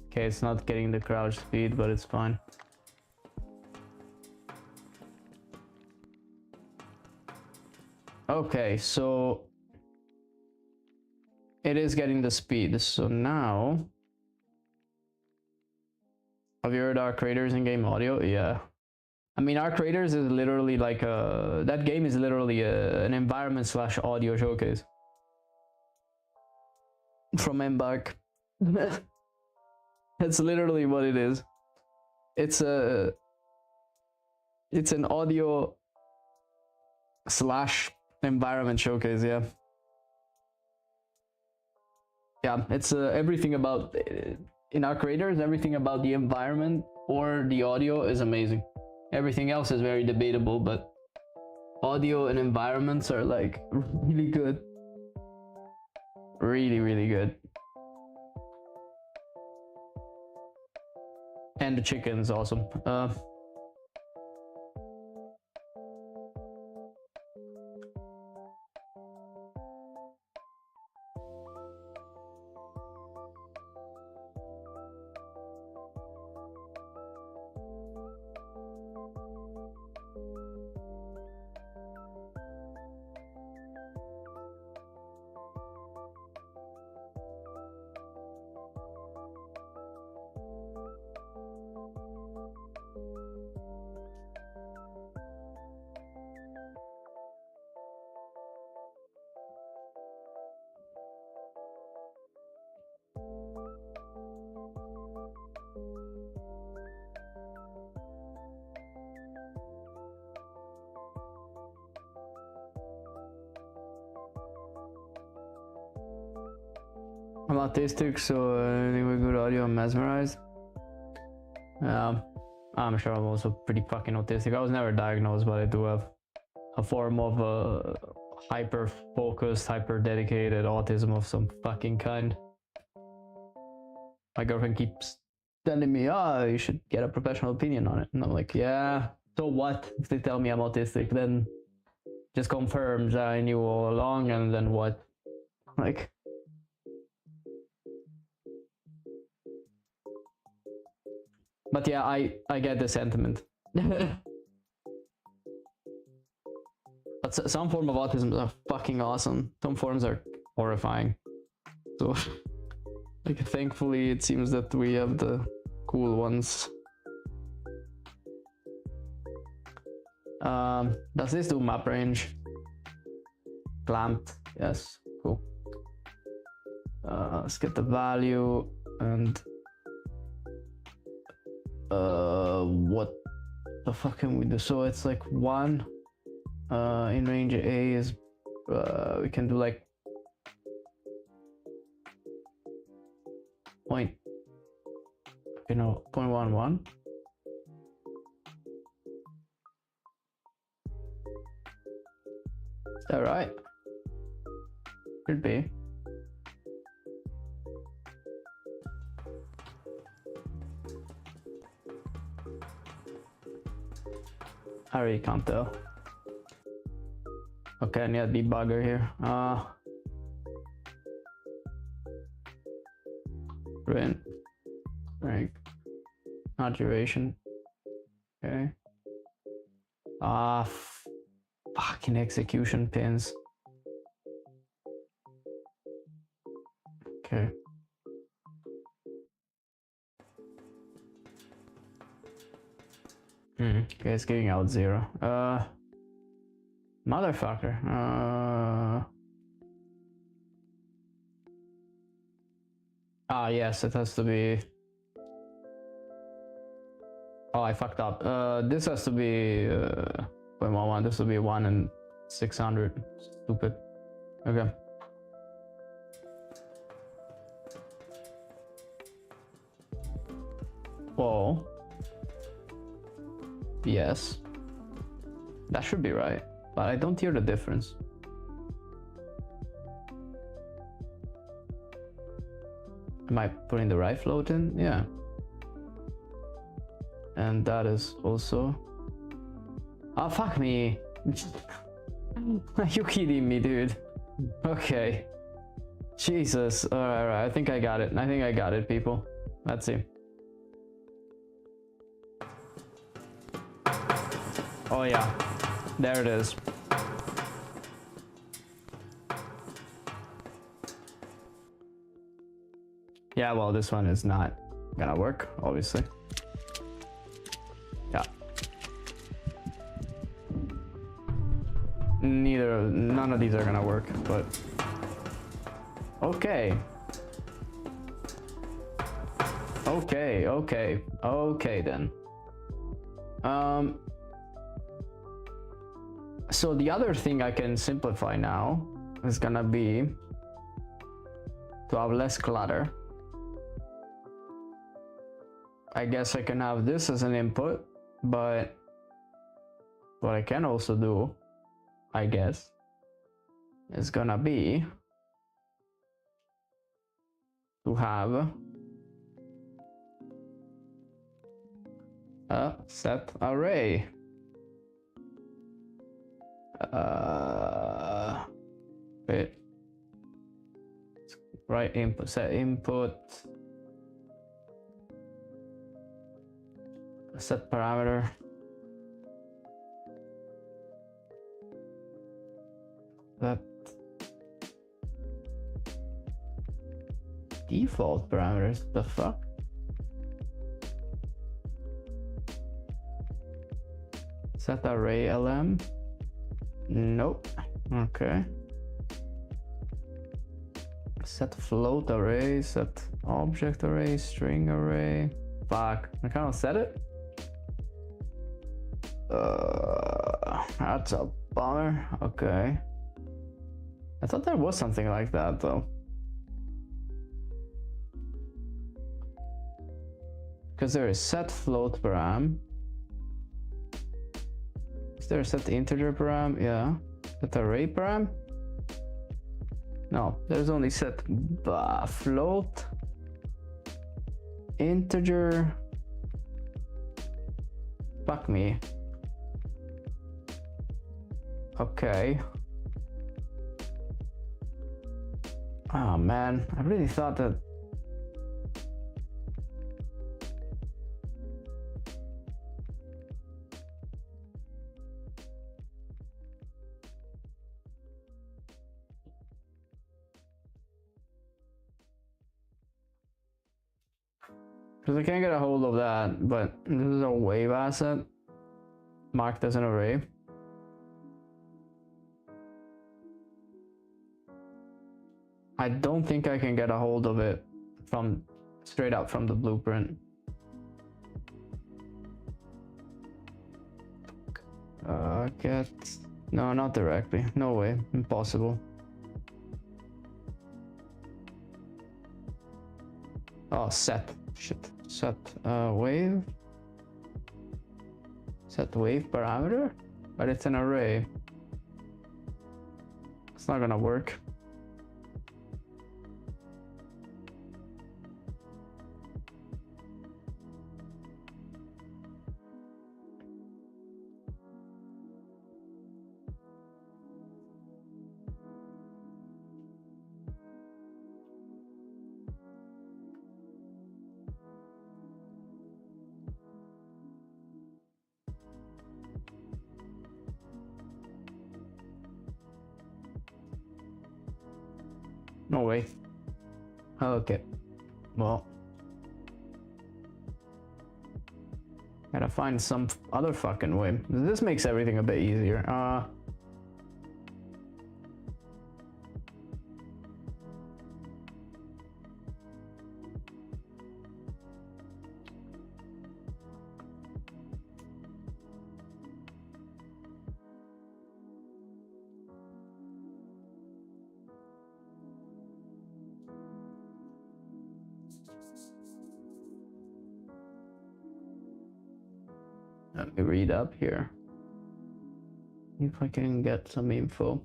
Okay, it's not getting the crouch speed, but it's fine. Okay, so it is getting the speed. So now, have you heard Arc Raiders in game audio? Yeah. I mean, Arc Raiders is literally like that game is literally an environment / audio showcase from Embark. That's literally what it is. It's an audio / environment showcase. Yeah. Yeah, it's everything about in Arc Raiders, everything about the environment or the audio is amazing. Everything else is very debatable, but audio and environments are like really good. Really good. And the chicken's awesome. I'm autistic, so anything with good audio, I'm mesmerized. I'm sure I'm also pretty fucking autistic. I was never diagnosed, but I do have a form of hyper-focused, hyper-dedicated autism of some fucking kind. My girlfriend keeps telling me, oh, you should get a professional opinion on it. And I'm like, yeah, so what if they tell me I'm autistic? Then just confirms I knew all along, and then what? Like, but yeah, I get the sentiment. But some form of autism are fucking awesome. Some forms are horrifying. So, like, thankfully, it seems that we have the cool ones. Does this do map range? Clamped, yes, cool. Let's get the value and what the fuck can we do? So it's like 1 in range A is we can do like point, 0.11. Is that right? Could be. I really can't tell. Okay, I need a debugger here. Print, rank, not duration. Okay. Fucking execution pins. Okay. Okay, it's giving out 0. Motherfucker. Yes, it has to be. Oh, I fucked up. This has to be 0.11. This will be 1 in 600. Stupid. Okay. Whoa. Yes. That should be right, but I don't hear the difference. Am I putting the right float in? Yeah. And that is also... Oh, fuck me. Are you kidding me, dude? Okay. Jesus. Alright, I think I got it. I think I got it, people. Let's see. Oh yeah, there it is. Yeah, well, this one is not gonna work, obviously. Yeah. None of these are gonna work, but okay. Okay then. So the other thing I can simplify now is gonna be to have less clutter. I guess I can have this as an input, but what I can also do, I guess, is gonna be to have a set array. Wait. Right input, set input, set parameter. That default parameters, the fuck? Set array lm. Nope. Okay. Set float array, set object array, string array. Fuck. I can't set it. That's a bummer. Okay. I thought there was something like that though. Because there is set float param. Is there a set integer param? Yeah. Set array param? No, there's only set float. integer. Fuck me. Okay. Oh man, I really thought that. Because I can't get a hold of that, but this is a wave asset marked as an array. I don't think I can get a hold of it from straight up from the blueprint. Get no, not directly. No way, impossible. Oh, set shit. Set wave. Set wave parameter, but it's an array. It's not gonna work. No way. Okay. Well, gotta find some other fucking way. This makes everything a bit easier. Let me read up here. If I can get some info.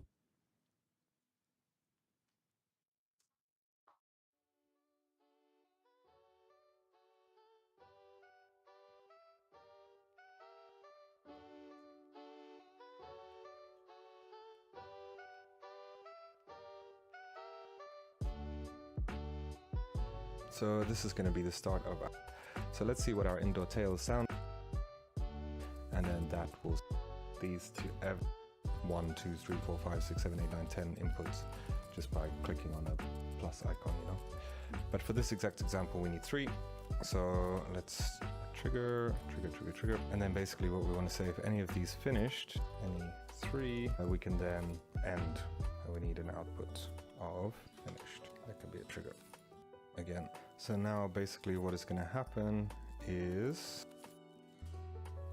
So this is going to be the start of our. So let's see what our indoor tails sound. And then that will these to 1, 2, 3, 4, 5, 6, 7, 8, 9, 10 inputs just by clicking on a plus icon, you know. But for this exact example, we need 3. So let's trigger, and then basically what we want to say, if any of these finished, any 3, we can then end. And we need an output of finished. That can be a trigger again. So now basically what is going to happen is,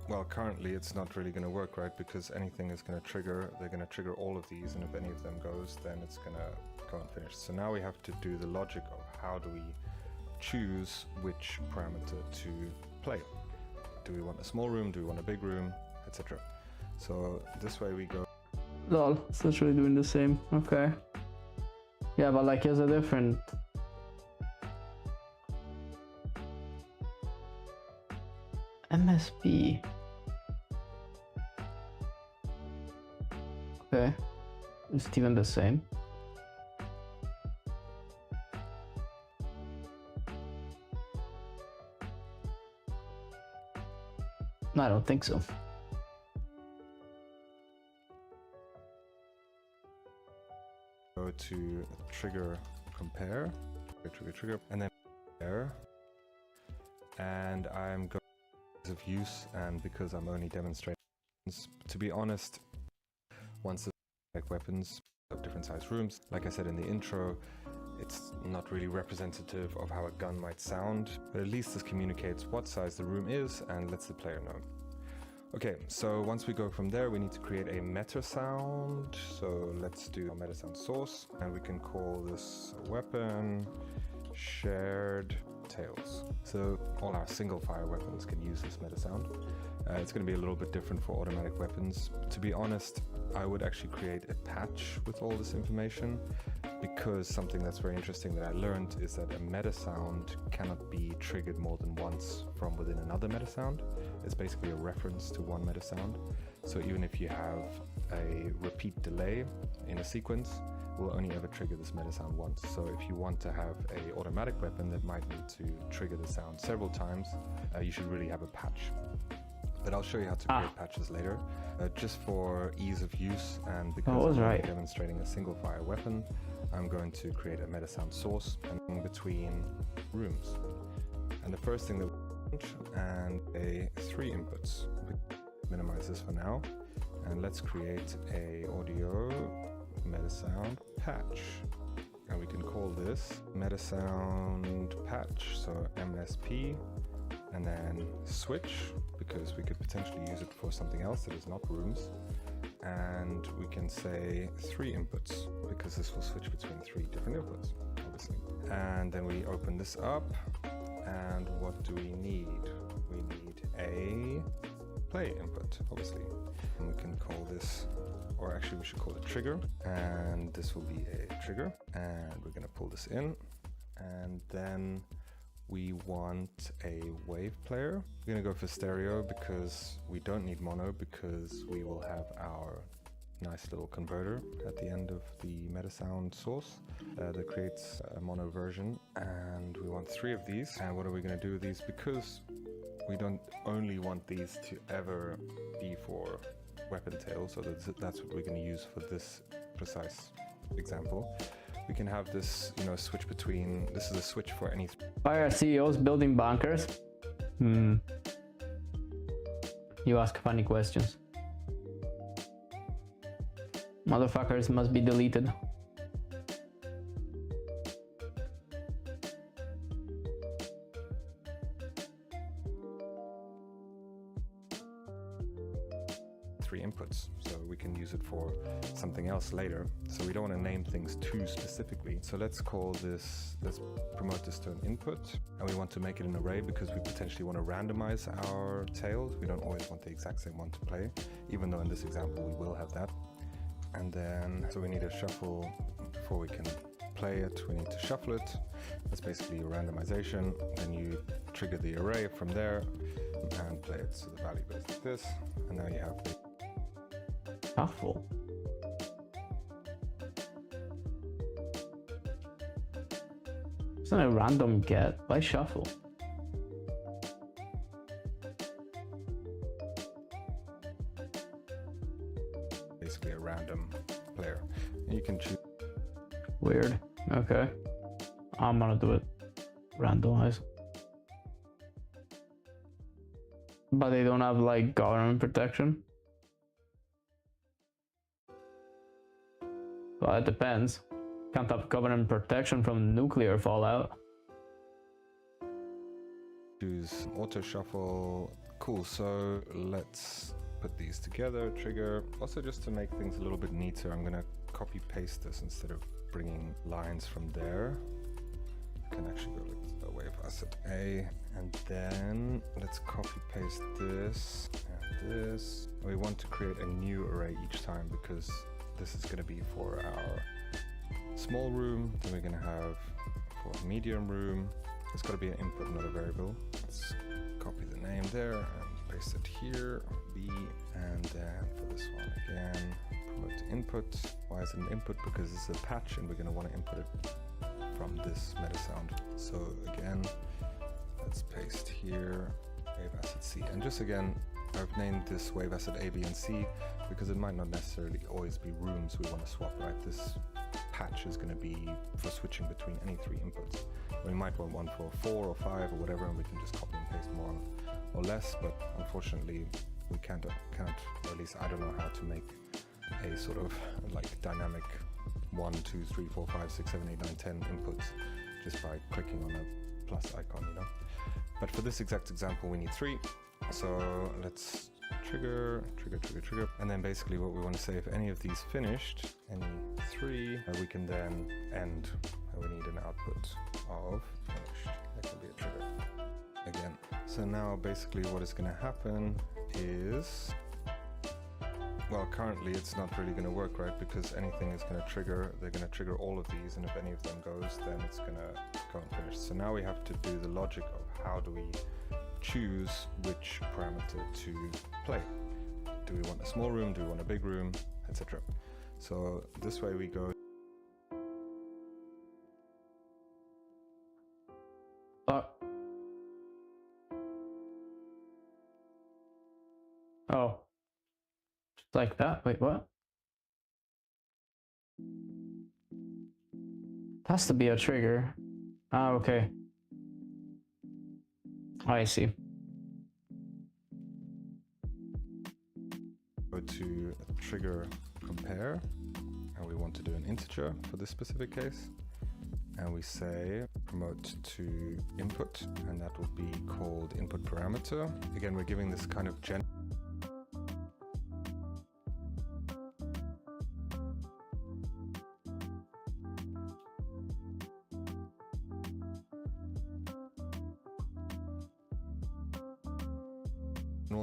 well, currently it's not really going to work, right? Because anything is going to trigger, they're going to trigger all of these, and if any of them goes, then it's going to go and finish. So now we have to do the logic of how do we choose which parameter to play. Do we want a small room? Do we want a big room? Etc. So this way we go. Lol, it's literally doing the same. Okay. Yeah, but like here's a different. MSP. Okay. Is it even the same? No, I don't think so. Go to trigger compare, trigger, and then compare. And I'm going of use, and because I'm only demonstrating, to be honest, once the like weapons of different size rooms, like I said in the intro, it's not really representative of how a gun might sound, but at least this communicates what size the room is and lets the player know. Okay, so once we go from there, we need to create a meta sound. So let's do a meta sound source, and we can call this weapon shared tails. So all our single fire weapons can use this meta sound. It's going to be a little bit different for automatic weapons. To be honest, I would actually create a patch with all this information, because something that's very interesting that I learned is that a meta sound cannot be triggered more than once from within another meta sound. It's basically a reference to one meta sound. So even if you have a repeat delay in a sequence, will only ever trigger this meta sound once. So if you want to have an automatic weapon that might need to trigger the sound several times, you should really have a patch. But I'll show you how to create patches later. Just for ease of use, and because I'm demonstrating a single fire weapon, I'm going to create a meta sound source in between rooms. And the first thing that we want, and 3 inputs. Minimize this for now, and let's create a audio meta sound patch, and we can call this meta sound patch, so MSP, and then switch, because we could potentially use it for something else that is not rooms, and we can say 3 inputs, because this will switch between 3 different inputs, obviously. And then we open this up, and what do we need? We need a play input, obviously, and we can call this, or actually we should call it trigger, and this will be a trigger, and we're going to pull this in, and then we want a wave player. We're going to go for stereo because we don't need mono, because we will have our nice little converter at the end of the meta sound source that creates a mono version, and we want 3 of these. And what are we going to do with these? Because we don't only want these to ever be for weapon tail, so that's what we're going to use for this precise example. We can have this, switch between, this is a switch for any... Why are CEOs building bunkers? You ask funny questions. Motherfuckers must be deleted. Three inputs, so we can use it for something else later. So we don't want to name things too specifically. So let's call this, let's promote this to an input, and we want to make it an array because we potentially want to randomize our tails. We don't always want the exact same one to play, even though in this example we will have that. And then, so we need a shuffle before we can play it. We need to shuffle it. That's basically a randomization. Then you trigger the array from there and play it. So the value goes like this, and now you have the shuffle. It's not a random get. Why shuffle? basically a random player. And you can choose. Weird. Okay. I'm gonna do it randomize. But they don't have like government protection. Well, it depends. Can't have government protection from nuclear fallout. Choose auto shuffle. Cool, so let's put these together. Trigger. Also, just to make things a little bit neater, I'm gonna copy paste this instead of bringing lines from there. I can actually go with a wave asset A, and then let's copy paste this and this. We want to create a new array each time because this is going to be for our small room. Then we're going to have for medium room. It's got to be an input, not a variable. Let's copy the name there and paste it here. B, and then for this one again, promote input. Why is it an input? Because it's a patch, and we're going to want to input it from this meta sound. So again, let's paste here wave asset C, and just again, I've named this wave asset A, B, and C because it might not necessarily always be rooms we want to swap, right? This patch is going to be for switching between any three inputs. We might want one for 4 or 5 or whatever, and we can just copy and paste more or less, but unfortunately we can't, or at least I don't know how to make a sort of like dynamic 1, 2, 3, 4, 5, 6, 7, 8, 9, 10 inputs just by clicking on a plus icon, you know. But for this exact example, we need 3. So let's trigger, and then basically what we want to say, if any of these finished, any 3, we can then end. We need an output of finished. It's going to be a trigger again. So now basically what is going to happen is, well, currently it's not really going to work, right? Because anything is going to trigger, they're going to trigger all of these, and if any of them goes, then it's going to go and finish. So now we have to do the logic of how do we choose which parameter to play. Do we want a small room? Do we want a big room? Etc. So this way we go. Oh, just like that. Wait, what? It has to be a trigger. Ah, okay. I see. Go to trigger compare, and we want to do an integer for this specific case, and we say promote to input, and that will be called input parameter. Again, we're giving this kind of general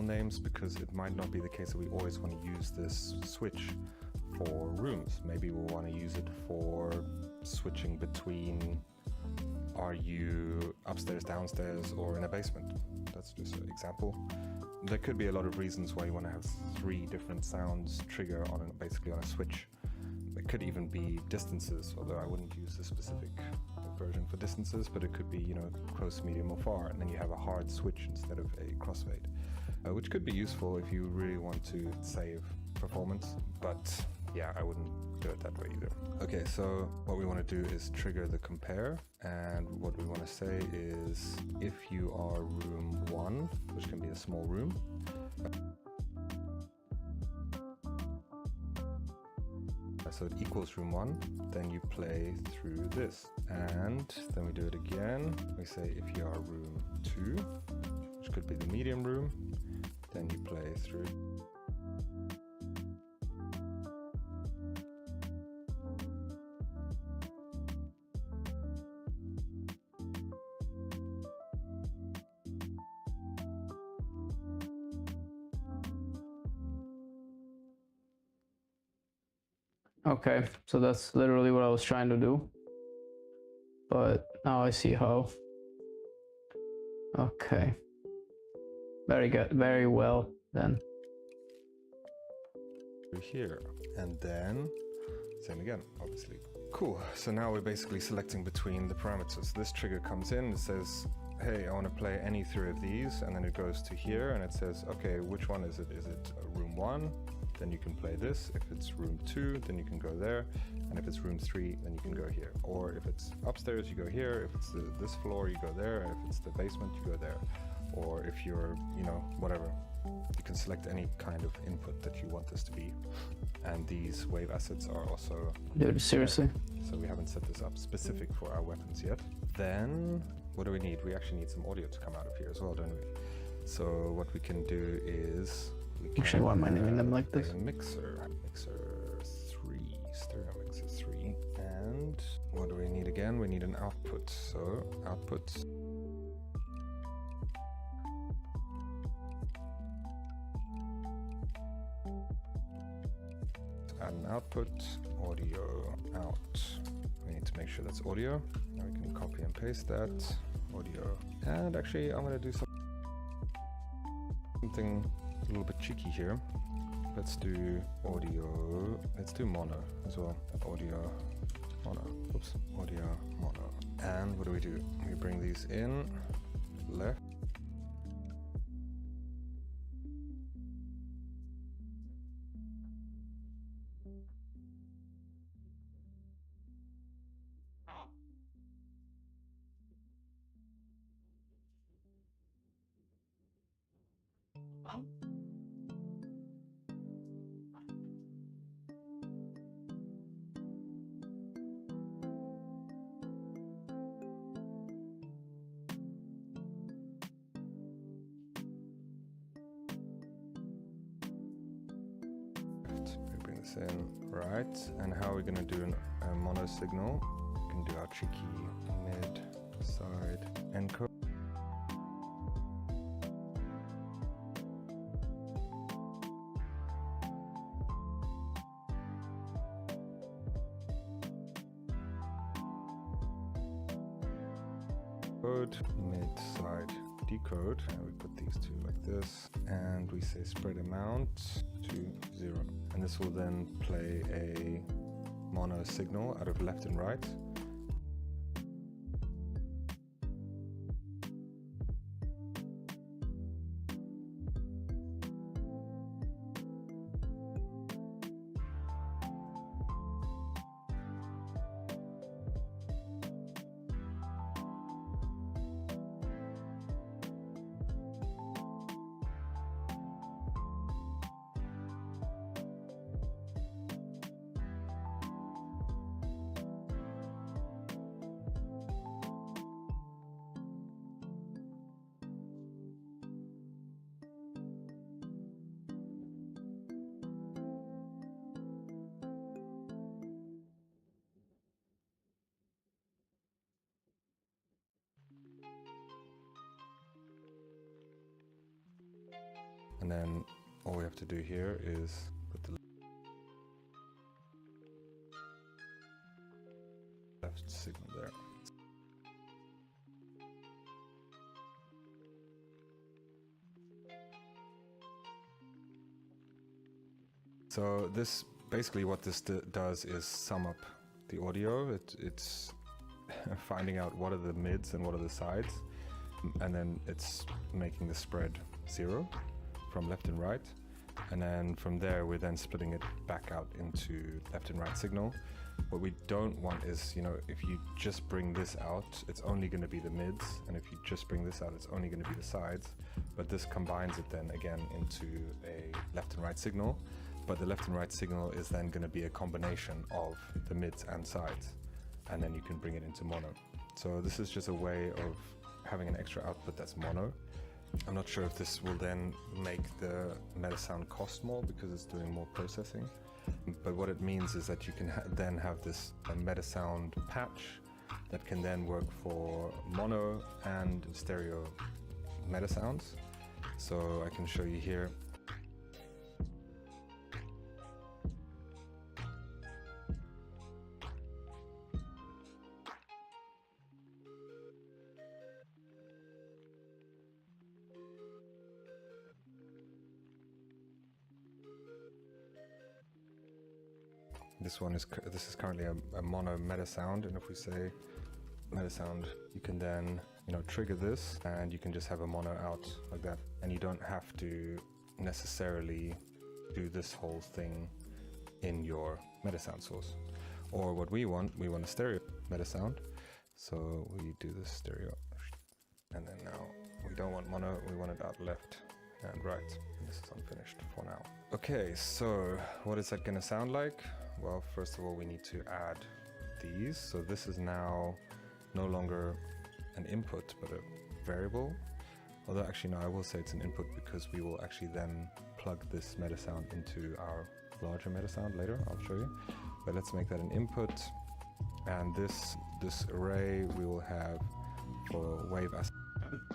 names, because it might not be the case that we always want to use this switch for rooms. Maybe we'll want to use it for switching between, are you upstairs, downstairs, or in a basement? That's just an example. There could be a lot of reasons why you want to have 3 different sounds trigger on basically on a switch. There could even be distances, although I wouldn't use this specific version for distances, but it could be, you know, close, medium, or far, and then you have a hard switch instead of a crossfade, which could be useful if you really want to save performance, but yeah, I wouldn't do it that way either. Okay, so what we want to do is trigger the compare, and what we want to say is if you are room 1, which can be a small room, so it equals room 1, then you play through this, and then we do it again. We say if you are room 2, which could be the medium room, then you play through. Okay, so that's literally what I was trying to do, but now I see how. Okay, very good, very well then. Here, and then same again, obviously. Cool, so now we're basically selecting between the parameters. This trigger comes in, it says, hey, I want to play any 3 of these, and then it goes to here and it says, okay, which one is it? Is it room 1? Then you can play this. If it's room 2, then you can go there, and if it's room 3, then you can go here. Or if it's upstairs, you go here. If it's this floor, you go there. And if it's the basement, you go there. Or if you're, you know, whatever, you can select any kind of input that you want this to be. And these wave assets are also, dude, seriously, so we haven't set this up specific for our weapons yet. Then what do we need? We actually need some audio to come out of here as well, don't we? So what we can do is, actually, why am I naming them like this? Mixer 3, stereo mixer 3, and what do we need again? We need an output. So output, add an output, audio out. We need to make sure that's audio. Now we can copy and paste that audio. And actually, I'm going to do something a little bit cheeky here. Let's do audio, let's do mono as well. Audio, mono, oops, audio, mono. And what do? We bring these in, left. We bring this in, right? And how are we going to do a mono signal? We can do our cheeky mid side encode. Code, mid-side decode, and we put these two like this, and we say spread amount to 0, and this will then play a mono signal out of left and right. And then all we have to do here is put the left signal there. So this basically what this does is sum up the audio. It's finding out what are the mids and what are the sides, and then it's making the spread 0 from left and right, and then from there we're then splitting it back out into left and right signal. What we don't want is, you know, if you just bring this out, it's only going to be the mids, and if you just bring this out, it's only going to be the sides. But this combines it then again into a left and right signal, but the left and right signal is then going to be a combination of the mids and sides, and then you can bring it into mono. So this is just a way of having an extra output that's mono. I'm not sure if this will then make the meta sound cost more because it's doing more processing, but what it means is that you can then have this meta sound patch that can then work for mono and stereo meta sounds. So I can show you here. This is currently a mono meta sound, and if we say meta sound, you can then, you know, trigger this, and you can just have a mono out like that, and you don't have to necessarily do this whole thing in your meta sound source. Or what we want a stereo meta sound, so we do this stereo, and then now we don't want mono, we want it out left and right, and this is unfinished for now. Okay, so what is that going to sound like? Well, first of all, we need to add these. So this is now no longer an input, but a variable. Although actually, no, I will say it's an input because we will actually then plug this meta sound into our larger meta sound later. I'll show you. But let's make that an input. And this array we will have for wave as.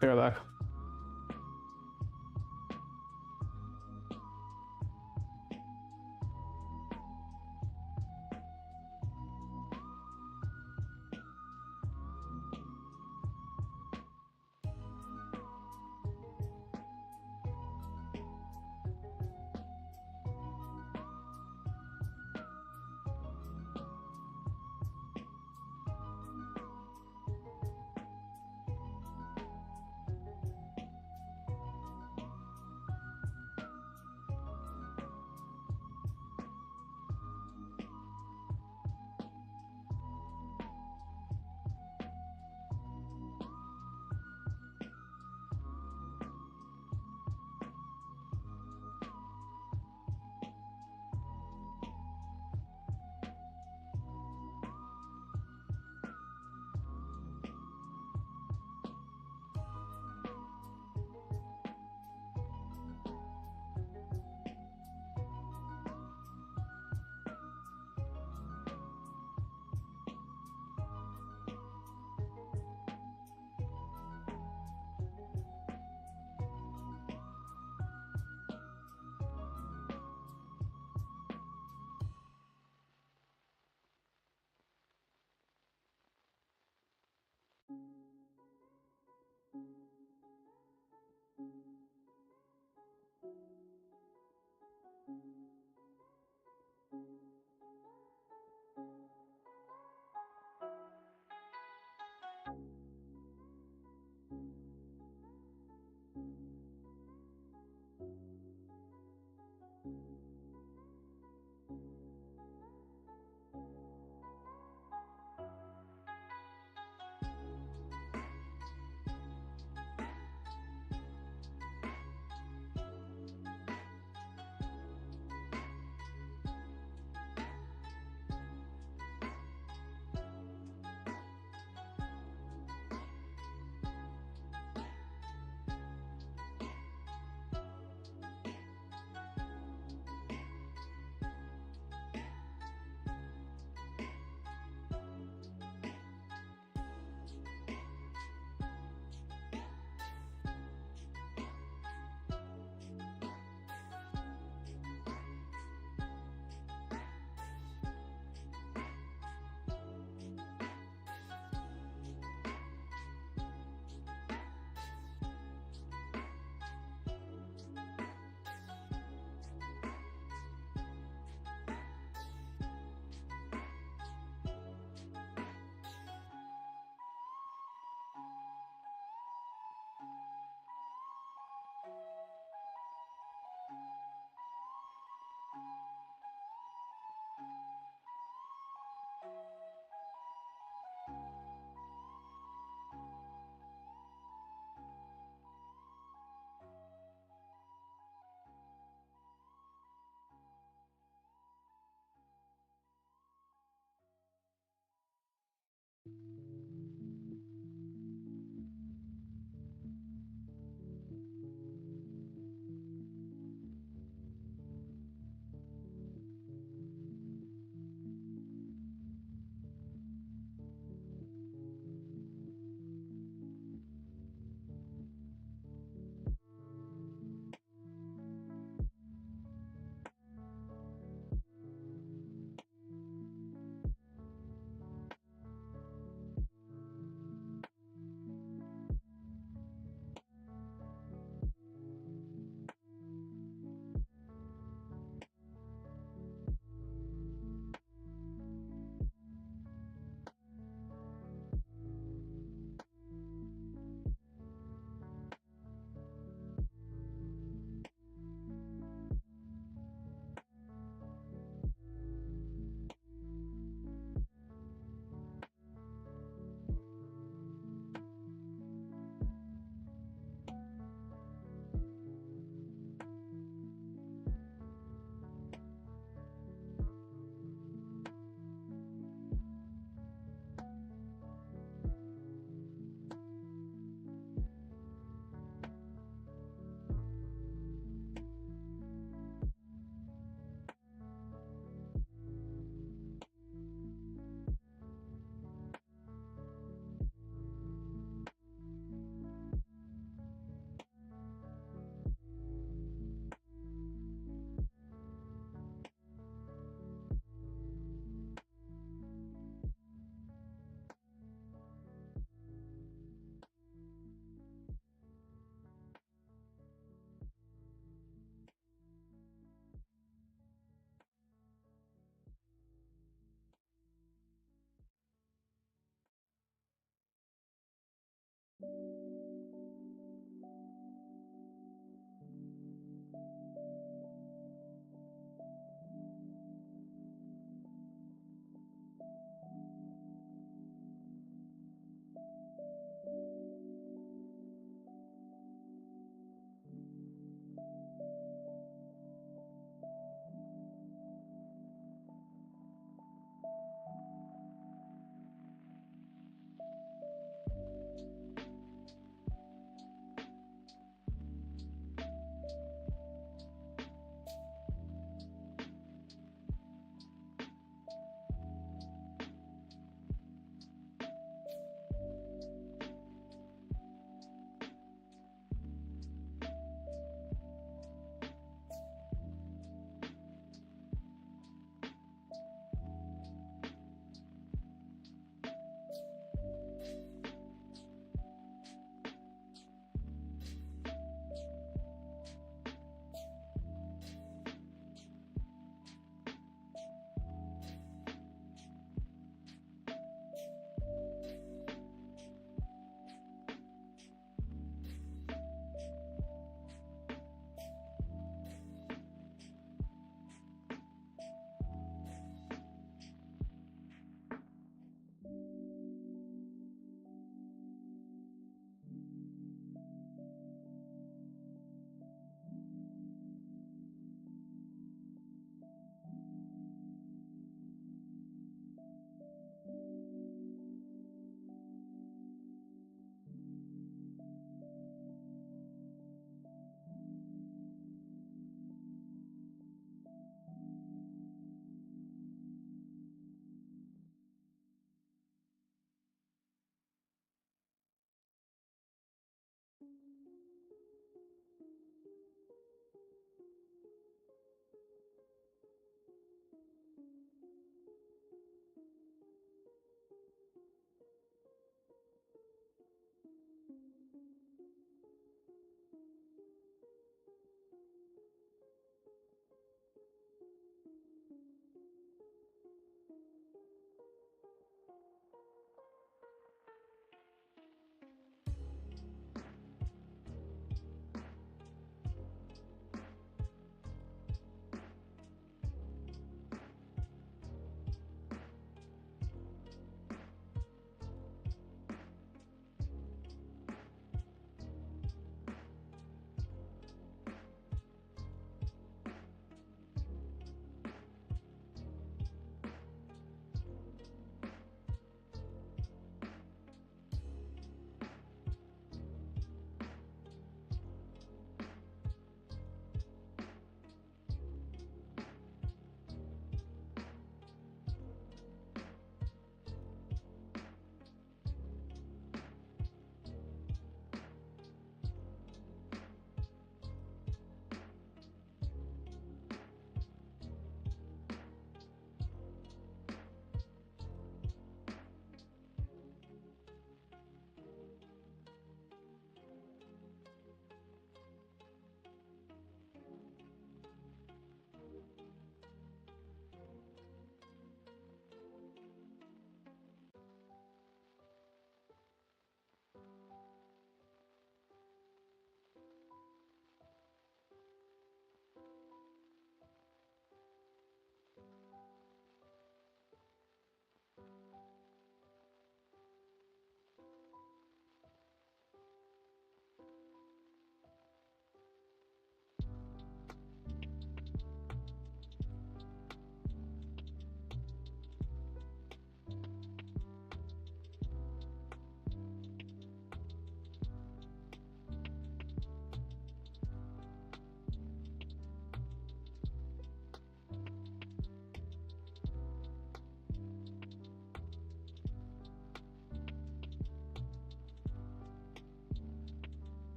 Be right back.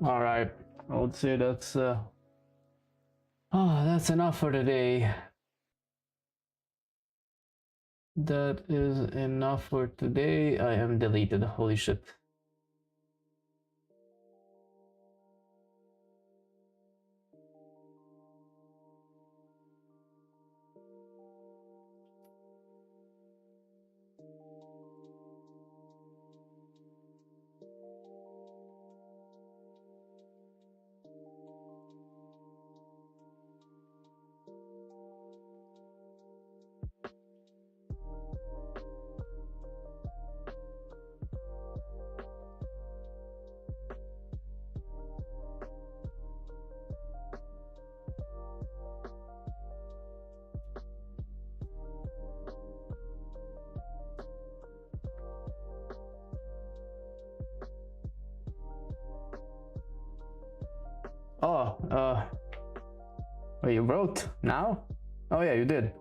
All right, I would say that's that's enough for today. That is enough for today. I am deleted. Holy shit. Oh, wait, you wrote now? Oh yeah, you did.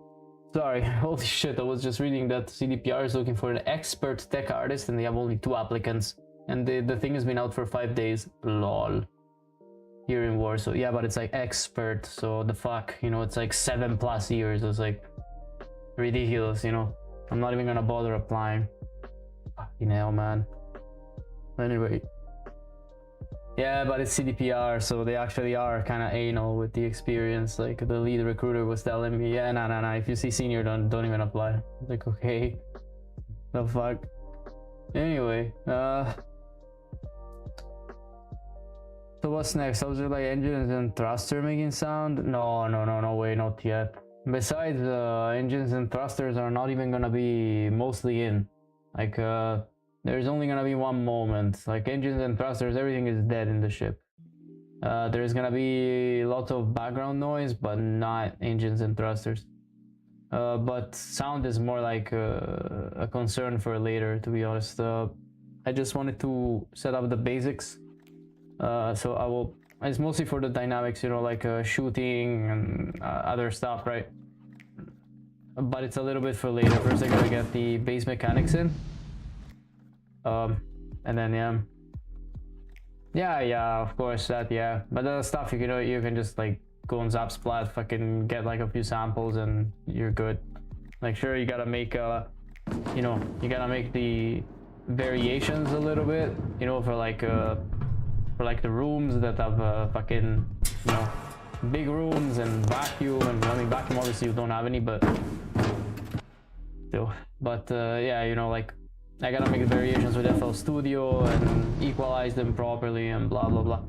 Sorry, holy shit, I was just reading that CDPR is looking for an expert tech artist and they have only 2 applicants. And the thing has been out for 5 days. Lol. Here in Warsaw. Yeah, but it's like expert, so the fuck, you know, it's like 7+ years. It's like ridiculous, you know. I'm not even gonna bother applying. Fucking hell, man. Anyway. Yeah, but it's CDPR, so they actually are kind of anal with the experience. Like the lead recruiter was telling me, yeah, nah. If you see senior, don't even apply. Like, okay, the fuck. Anyway, so what's next? I was like engines and thruster making sound. No way, not yet. Besides, engines and thrusters are not even gonna be mostly in. Like, there's only gonna be one moment. Like engines and thrusters, everything is dead in the ship. There's gonna be lots of background noise, but not engines and thrusters. But sound is more like a concern for later, to be honest. I just wanted to set up the basics. So I will. It's mostly for the dynamics, you know, like shooting and other stuff, right? But it's a little bit for later. First, I gotta get the base mechanics in. And then yeah, of course that, yeah. But the stuff you know, you can just like go on Zapsplat, fucking get like a few samples, and you're good. Like, sure, you gotta make you know, you gotta make the variations a little bit, you know, for like the rooms that have fucking, you know, big rooms and vacuum, and I mean vacuum obviously you don't have any, but still. But yeah, you know, like I gotta make the variations with FL Studio and equalize them properly and blah blah blah.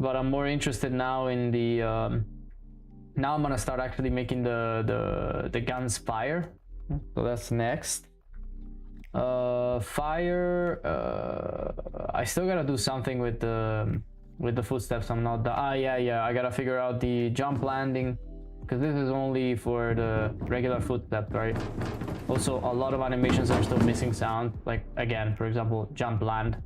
But I'm more interested now in the now I'm gonna start actually making the guns fire. So that's next. Fire. I still gotta do something with the footsteps. I'm not yeah. I gotta figure out the jump landing, because this is only for the regular footstep, right? Also, a lot of animations are still missing sound. Like again, for example, jump land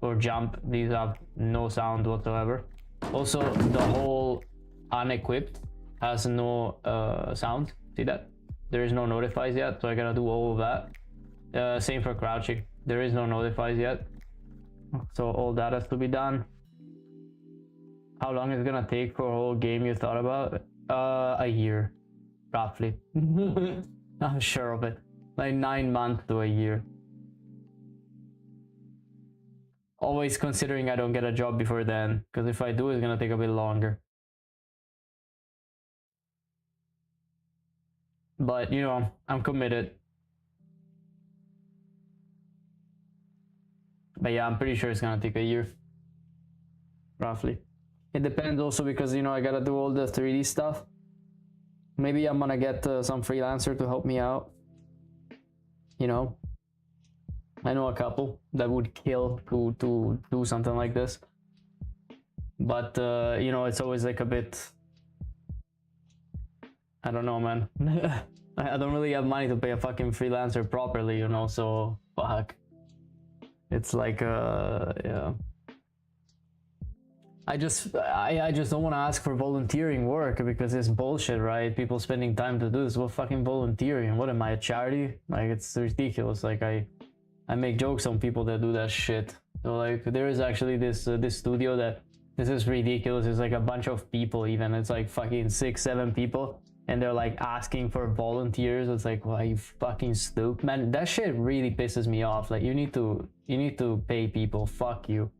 or jump. These have no sound whatsoever. Also, the whole unequipped has no sound. See that? There is no notifies yet, so I gotta do all of that. Same for crouching. There is no notifies yet, so all that has to be done. How long is it gonna take for a whole game you thought about? A year, roughly. I'm sure of it. Like 9 months to a year. Always considering I don't get a job before then, because if I do, it's gonna take a bit longer. But you know, I'm committed. But yeah, I'm pretty sure it's gonna take a year, roughly. It depends also because, you know, I gotta do all the 3D stuff. Maybe I'm gonna get some freelancer to help me out. You know, I know a couple that would kill to do something like this. But you know, it's always like a bit, I don't know, man. I don't really have money to pay a fucking freelancer properly, you know, so fuck. It's like yeah. I just don't want to ask for volunteering work because it's bullshit, right? People spending time to do this. What fucking volunteering? What am I, a charity? Like, it's ridiculous. Like, I make jokes on people that do that shit. So like there is actually this studio that, this is ridiculous. It's like a bunch of people, even it's like fucking 6-7 people, and they're like asking for volunteers. It's like, why, you fucking stupid, man. That shit really pisses me off. Like you need to pay people. Fuck you.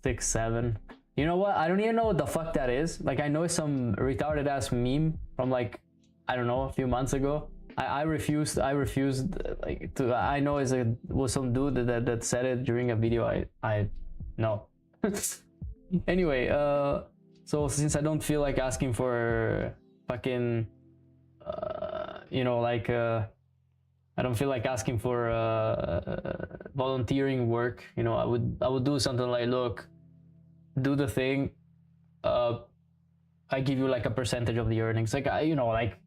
6-7. You know what? I don't even know what the fuck that is. Like I know it's some retarded ass meme from like, I don't know, a few months ago. I refused like to. I know was some dude that said it during a video. I no. Anyway, so since I don't feel like asking for fucking you know, like I don't feel like asking for volunteering work, you know, I would do something like, look, do the thing, I give you like a percentage of the earnings. Like you know, like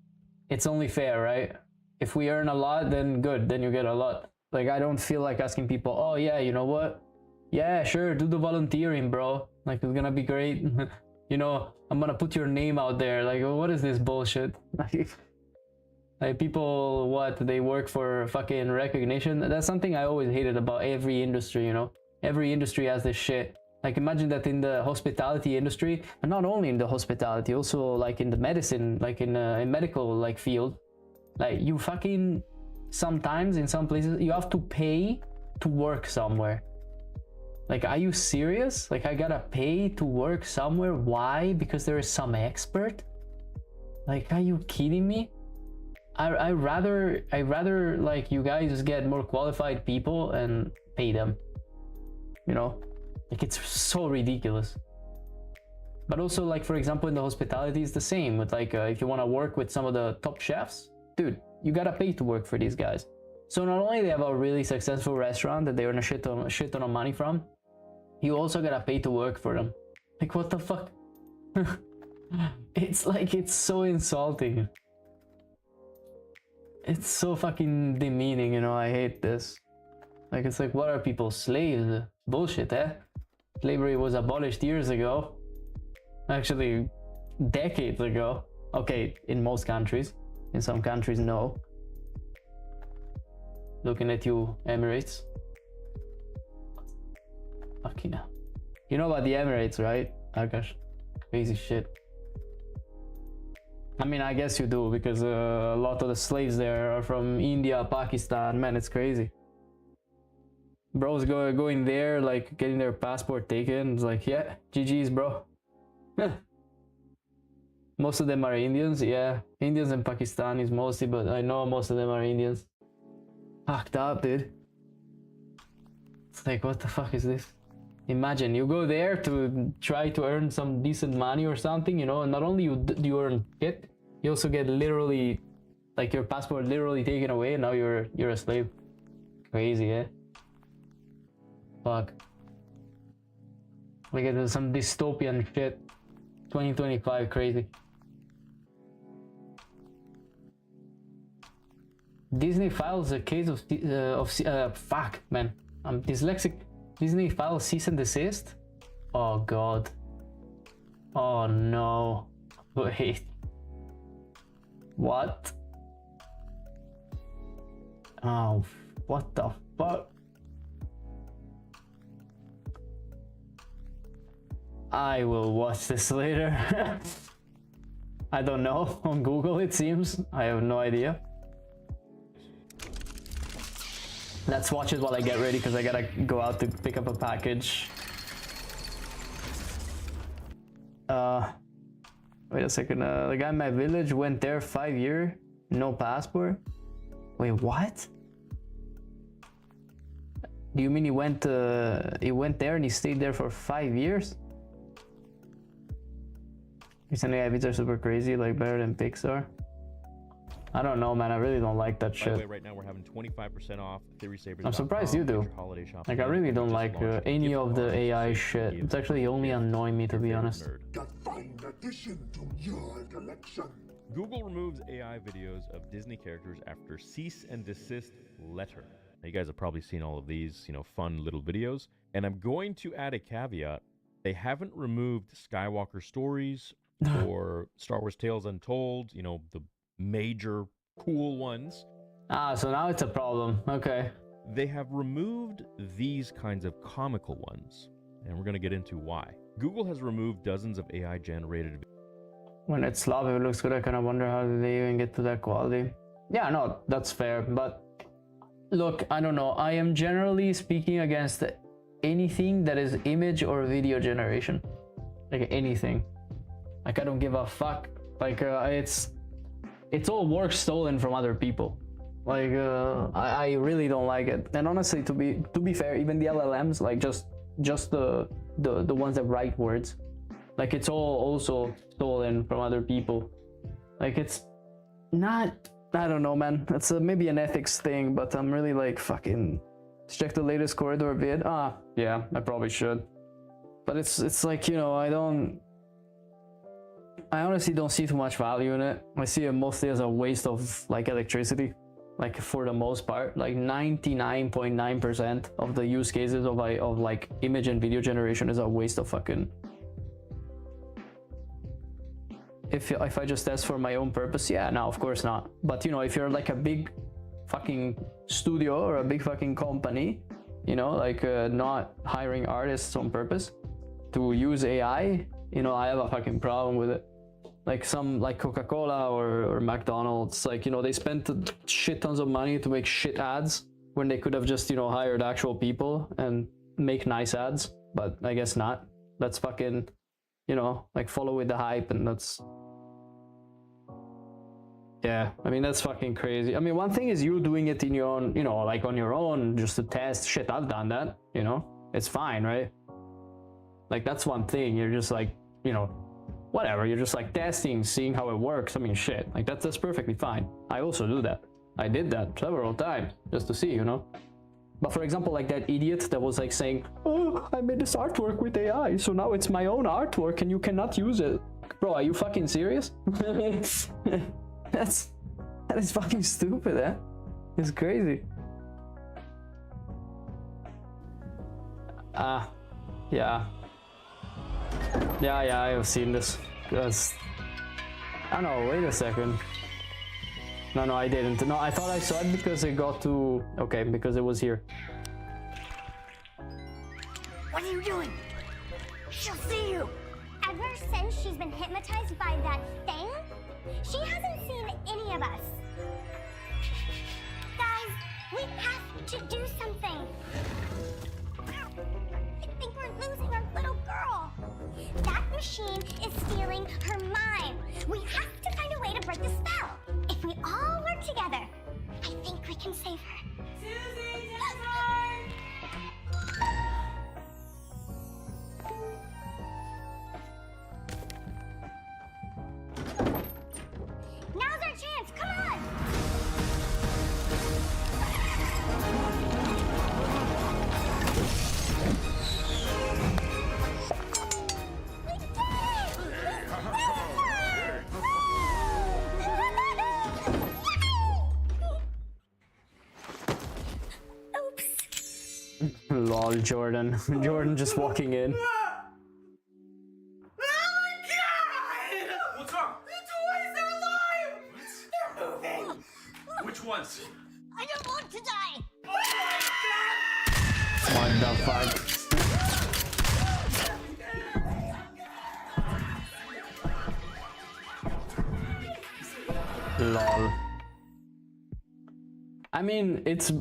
it's only fair, right? If we earn a lot, then good, then you get a lot. Like I don't feel like asking people, oh yeah, you know what, yeah, sure, do the volunteering, bro, like it's gonna be great. You know, I'm gonna put your name out there. Like what is this bullshit? Like people, what, they work for fucking recognition? That's something I always hated about every industry, you know. Every industry has this shit. Like imagine that in the hospitality industry, and not only in the hospitality, also like in the medicine, like in medical like field, like you fucking, sometimes in some places you have to pay to work somewhere. Like are you serious? Like I gotta pay to work somewhere? Why? Because there is some expert? Like are you kidding me? I rather like you guys just get more qualified people and pay them, you know. Like it's so ridiculous. But also, like for example, in the hospitality is the same with like if you want to work with some of the top chefs, dude, you gotta pay to work for these guys. So not only they have a really successful restaurant that they earn a shit ton of money from, you also gotta pay to work for them. Like what the fuck? It's like, it's so insulting. It's so fucking demeaning, you know. I hate this. Like it's like, what are people, slaves? Bullshit, eh? Slavery was abolished years ago. Actually, decades ago. Okay, in most countries. In some countries, no. Looking at you, Emirates. Fucking hell. You know about the Emirates, right, Akash? Crazy shit. I mean, I guess you do, because a lot of the slaves there are from India, Pakistan. Man, it's crazy. Bros going there, like getting their passport taken. It's like, yeah, GG's, bro. Most of them are Indians, yeah. Indians and Pakistanis mostly, but I know most of them are Indians. Fucked up, dude. It's like, what the fuck is this? Imagine you go there to try to earn some decent money or something, you know, and not only you earn it, you also get literally, like, your passport literally taken away, and now you're a slave. Crazy, eh? Fuck. Like, there's some dystopian shit. 2025, crazy. Disney files a case of fuck, man, I'm dyslexic. Disney files cease and desist. Oh god. Oh no. Wait. What? Oh, what the fuck? I will watch this later. I don't know. On Google, it seems. I have no idea. Let's watch it while I get ready, because I gotta go out to pick up a package. Wait a second. The guy in my village went there 5 years, no passport. Wait, what? Do you mean he went there and he stayed there for 5 years? Recently, IVs are super crazy, like better than Pixar. I don't know, man. I really don't like that shit. By the way, right now we're having 25% off. I'm surprised you do. Like, I really don't like any of the AI shit. It's actually only annoying me, to be honest. Google removes AI videos of Disney characters after cease and desist letter. Now, you guys have probably seen all of these, you know, fun little videos. And I'm going to add a caveat. They haven't removed Skywalker Stories or Star Wars Tales Untold, you know, the major cool ones. Ah, so now it's a problem. Okay. they have removed these kinds of comical ones, and we're going to get into why. Google has removed dozens of AI-generated. When it's love, it looks good. I kind of wonder how did they even get to that quality. Yeah, no, that's fair. But look, I don't know. I am generally speaking against anything that is image or video generation. Like anything. Like I don't give a fuck. Like it's all work stolen from other people. Like I really don't like it. And honestly, to be fair, even the LLMs, like just the ones that write words, like it's all also stolen from other people. Like it's not, I don't know, man. It's maybe an ethics thing, but I'm really like fucking check the latest corridor vid. Yeah, I probably should. But it's like, you know, I honestly don't see too much value in it. I see it mostly as a waste of like electricity. Like for the most part, like 99.9% of the use cases of like image and video generation is a waste of fucking. If I just test for my own purpose, yeah, no, of course not. But you know, if you're like a big fucking studio or a big fucking company, you know, like not hiring artists on purpose to use AI, you know, I have a fucking problem with it. Like some like Coca-Cola or McDonald's, like, you know, they spent shit tons of money to make shit ads when they could have just, you know, hired actual people and make nice ads, but I guess not. That's fucking, you know, like follow with the hype, and that's, yeah, I mean, that's fucking crazy. I mean, one thing is you doing it in your own, you know, like on your own, just to test shit. I've done that, you know, it's fine, right? Like that's one thing. You're just like, you know, whatever, you're just like testing, seeing how it works. I mean, shit, like that's perfectly fine. I also do that. I did that several times just to see, you know. But for example, like that idiot that was like saying, oh, I made this artwork with AI, so now it's my own artwork and you cannot use it. Bro, are you fucking serious? That is fucking stupid, eh? It's crazy. Yeah. Yeah, I have seen this. Because, I don't know, wait a second. No, I didn't. No, I thought I saw it because it got to... Okay, because it was here. What are you doing? She'll see you. Ever since she's been hypnotized by that thing, she hasn't seen any of us. Guys, we have to do something. I think we're losing our little girl. That machine is stealing her mind. We have to find a way to break the spell. If we all work together, I think we can save her. Susie, dinner! Now's our chance, come on! Lol, Jordan. Jordan just walking in. Oh my god! What's wrong? The toys are alive! They're moving! Which ones? I don't want to die! What the fuck? Lol. I mean, it's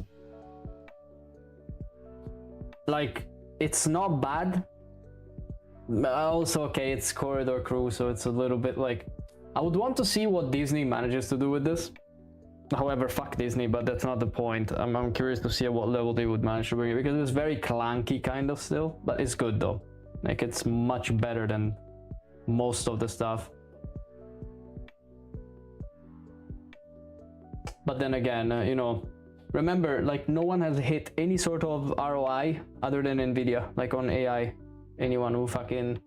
like, it's not bad. Also, okay, it's Corridor Crew, so it's a little bit like, I would want to see what Disney manages to do with this. However, fuck Disney, but that's not the point. I'm curious to see at what level they would manage to bring it, because it's very clunky kind of still, but it's good though. Like, it's much better than most of the stuff. But then again, you know, remember, like, no one has hit any sort of ROI other than Nvidia, like on AI. Anyone who fucking...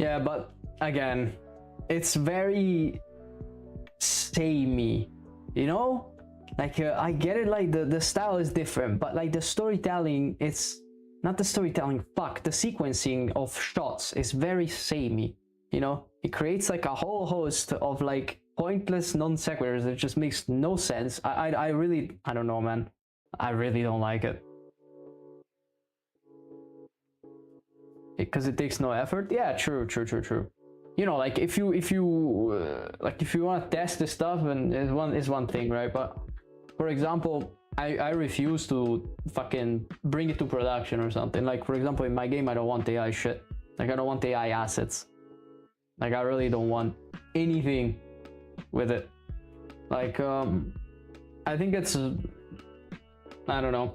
Yeah, but again, it's very samey, you know? Like, I get it, like, the style is different, but, like, the storytelling, it's... Not the storytelling, fuck. The sequencing of shots is very samey, you know? It creates, like, a whole host of, like, pointless non-sequiturs that just makes no sense. I really... I don't know, man. I really don't like it. Because it takes no effort? Yeah, true. You know, like, if you want to test this stuff, and is one thing, right? But, for example... I refuse to fucking bring it to production or something. Like, for example, in my game, I don't want AI shit. Like, I don't want AI assets. Like, I really don't want anything with it. Like, I think it's... I don't know.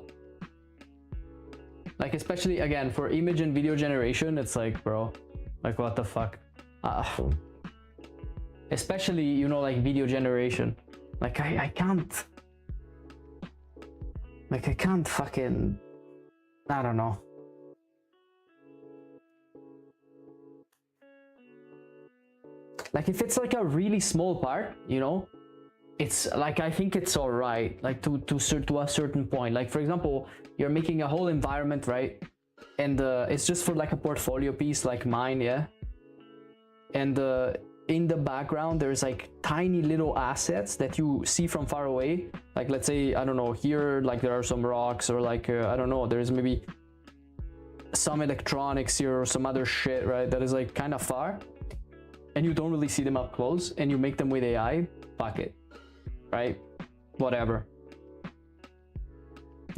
Like, especially, again, for image and video generation, it's like, bro, like, what the fuck? Especially, you know, like, video generation. Like, I can't... Like, I can't fucking... I don't know. Like, if it's like a really small part, you know, it's like, I think it's alright, like, to a certain point. Like, for example, you're making a whole environment, right? And it's just for like a portfolio piece like mine, yeah? And in the background, there's like tiny little assets that you see from far away. Like, let's say, I don't know, here, like, there are some rocks, or like, I don't know, there's maybe some electronics here or some other shit, right? That is like kind of far, and you don't really see them up close, and you make them with AI. Fuck it, right? Whatever.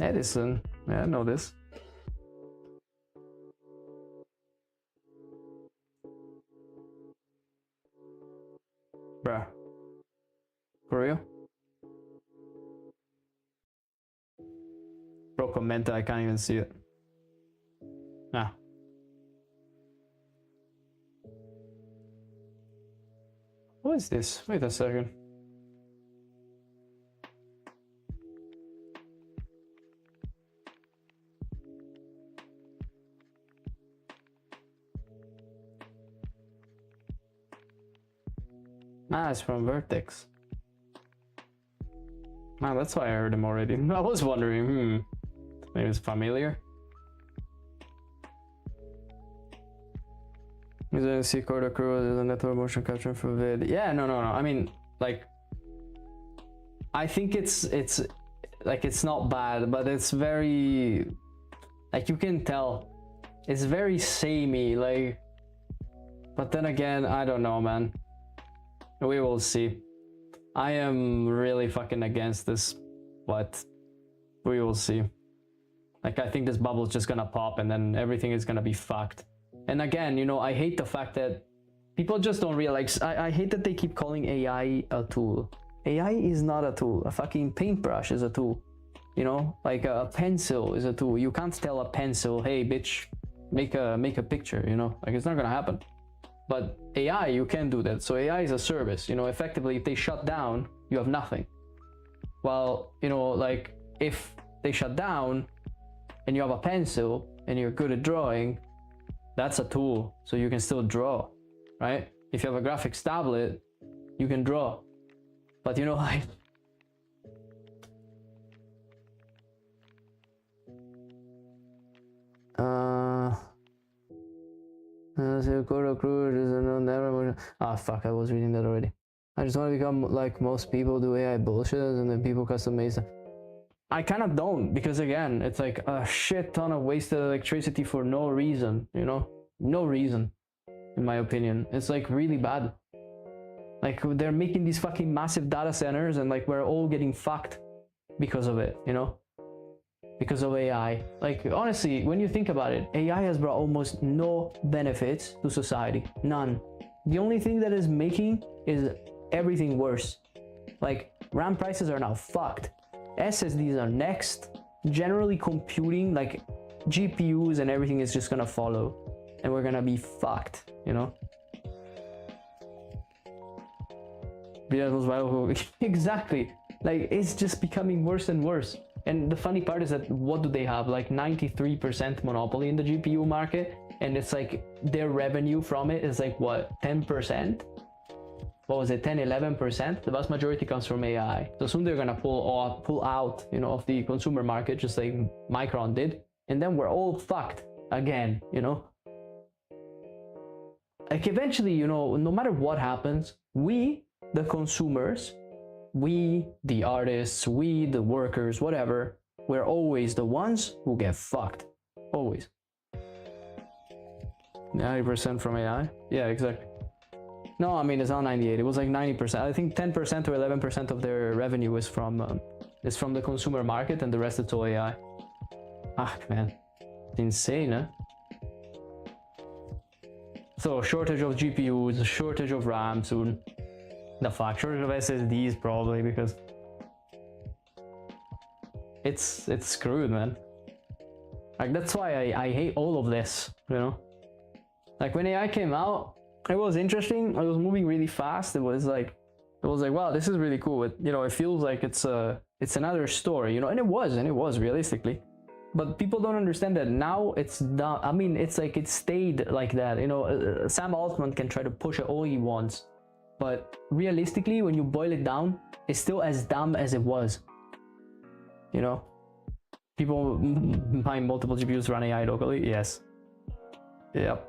Edison, yeah, I know this. Bruh. For real? Bro, commented, I can't even see it. Ah. What is this? Wait a second. Ah, it's from Vertex. Ah, that's why I heard him already. I was wondering, maybe it's familiar. Is it a C-Cord accrual? Is a network motion capture for vid? Yeah, no. I mean, like, I think it's like, it's not bad, but it's very, like, you can tell it's very samey, like, but then again, I don't know, man. We will see. I am really fucking against this, but we will see. Like, I think this bubble's just gonna pop, and then everything is gonna be fucked. And again, you know, I hate the fact that people just don't realize. I hate that they keep calling AI a tool. AI is not a tool. A fucking paintbrush is a tool. You know, like a pencil is a tool. You can't tell a pencil, hey bitch, make a picture, you know? Like, it's not gonna happen. But AI, you can do that. So AI is a service, you know, effectively, if they shut down, you have nothing. Well, you know, like, if they shut down and you have a pencil and you're good at drawing, that's a tool. So you can still draw, right? If you have a graphics tablet, you can draw. But you know, like, ah, fuck, I was reading that already. I just want to become like most people do AI bullshit, and then people custom make stuff. I kind of don't, because again, it's like a shit ton of wasted electricity for no reason, you know? No reason, in my opinion. It's like really bad. Like, they're making these fucking massive data centers, and like, we're all getting fucked because of it, you know? Because of AI. Like, honestly, when you think about it, AI has brought almost no benefits to society. None. The only thing that is making is everything worse. Like, RAM prices are now fucked. SSDs are next. Generally computing, like GPUs and everything, is just gonna follow. And we're gonna be fucked, you know? Exactly. Like, it's just becoming worse and worse. And the funny part is that, what do they have? Like 93% monopoly in the GPU market, and it's like their revenue from it is like what, 10%? What was it, 10-11%? The vast majority comes from AI. So soon they're gonna pull out, you know, of the consumer market, just like Micron did, and then we're all fucked again, you know. Like eventually, you know, no matter what happens, we, the consumers, we, the artists, we, the workers, whatever, we're always the ones who get fucked. Always. 90% from AI? Yeah, exactly. No, I mean, it's not 98. It was like 90%. I think 10% or 11% of their revenue is from the consumer market, and the rest is all AI. Ah, man. It's insane, huh? So, shortage of GPUs, shortage of RAM soon. The fuck, shortage of SSDs probably, because it's screwed, man. Like, that's why I hate all of this, you know? Like, when AI came out, it was interesting. It was moving really fast. It was like, wow, this is really cool. It, you know, it feels like it's another story, you know, and it was realistically. But people don't understand that now it's done. I mean, it's like it stayed like that, you know. Sam Altman can try to push it all he wants, but realistically, when you boil it down, it's still as dumb as it was, you know. People buying multiple GPUs to run AI locally, yes. Yep.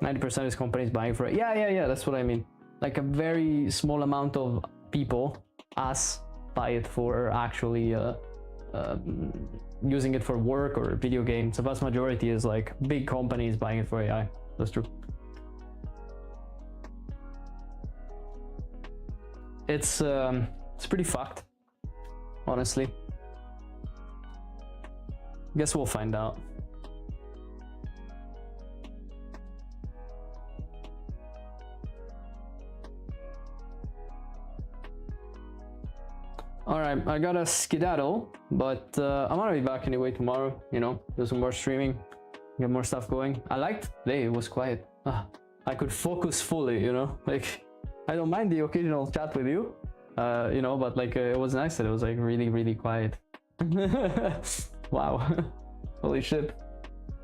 %90 is companies buying for it. Yeah, that's what I mean. Like a very small amount of people, us, buy it for actually using it for work or video games. The vast majority is like big companies buying it for AI. That's true. It's pretty fucked, honestly. Guess we'll find out. Alright, I gotta skedaddle, but I'm gonna be back anyway tomorrow, you know, do some more streaming, get more stuff going. I liked today, it was quiet. I could focus fully, you know, like, I don't mind the occasional chat with you, you know, but like, it was nice that it was like really, really quiet. Wow, holy shit.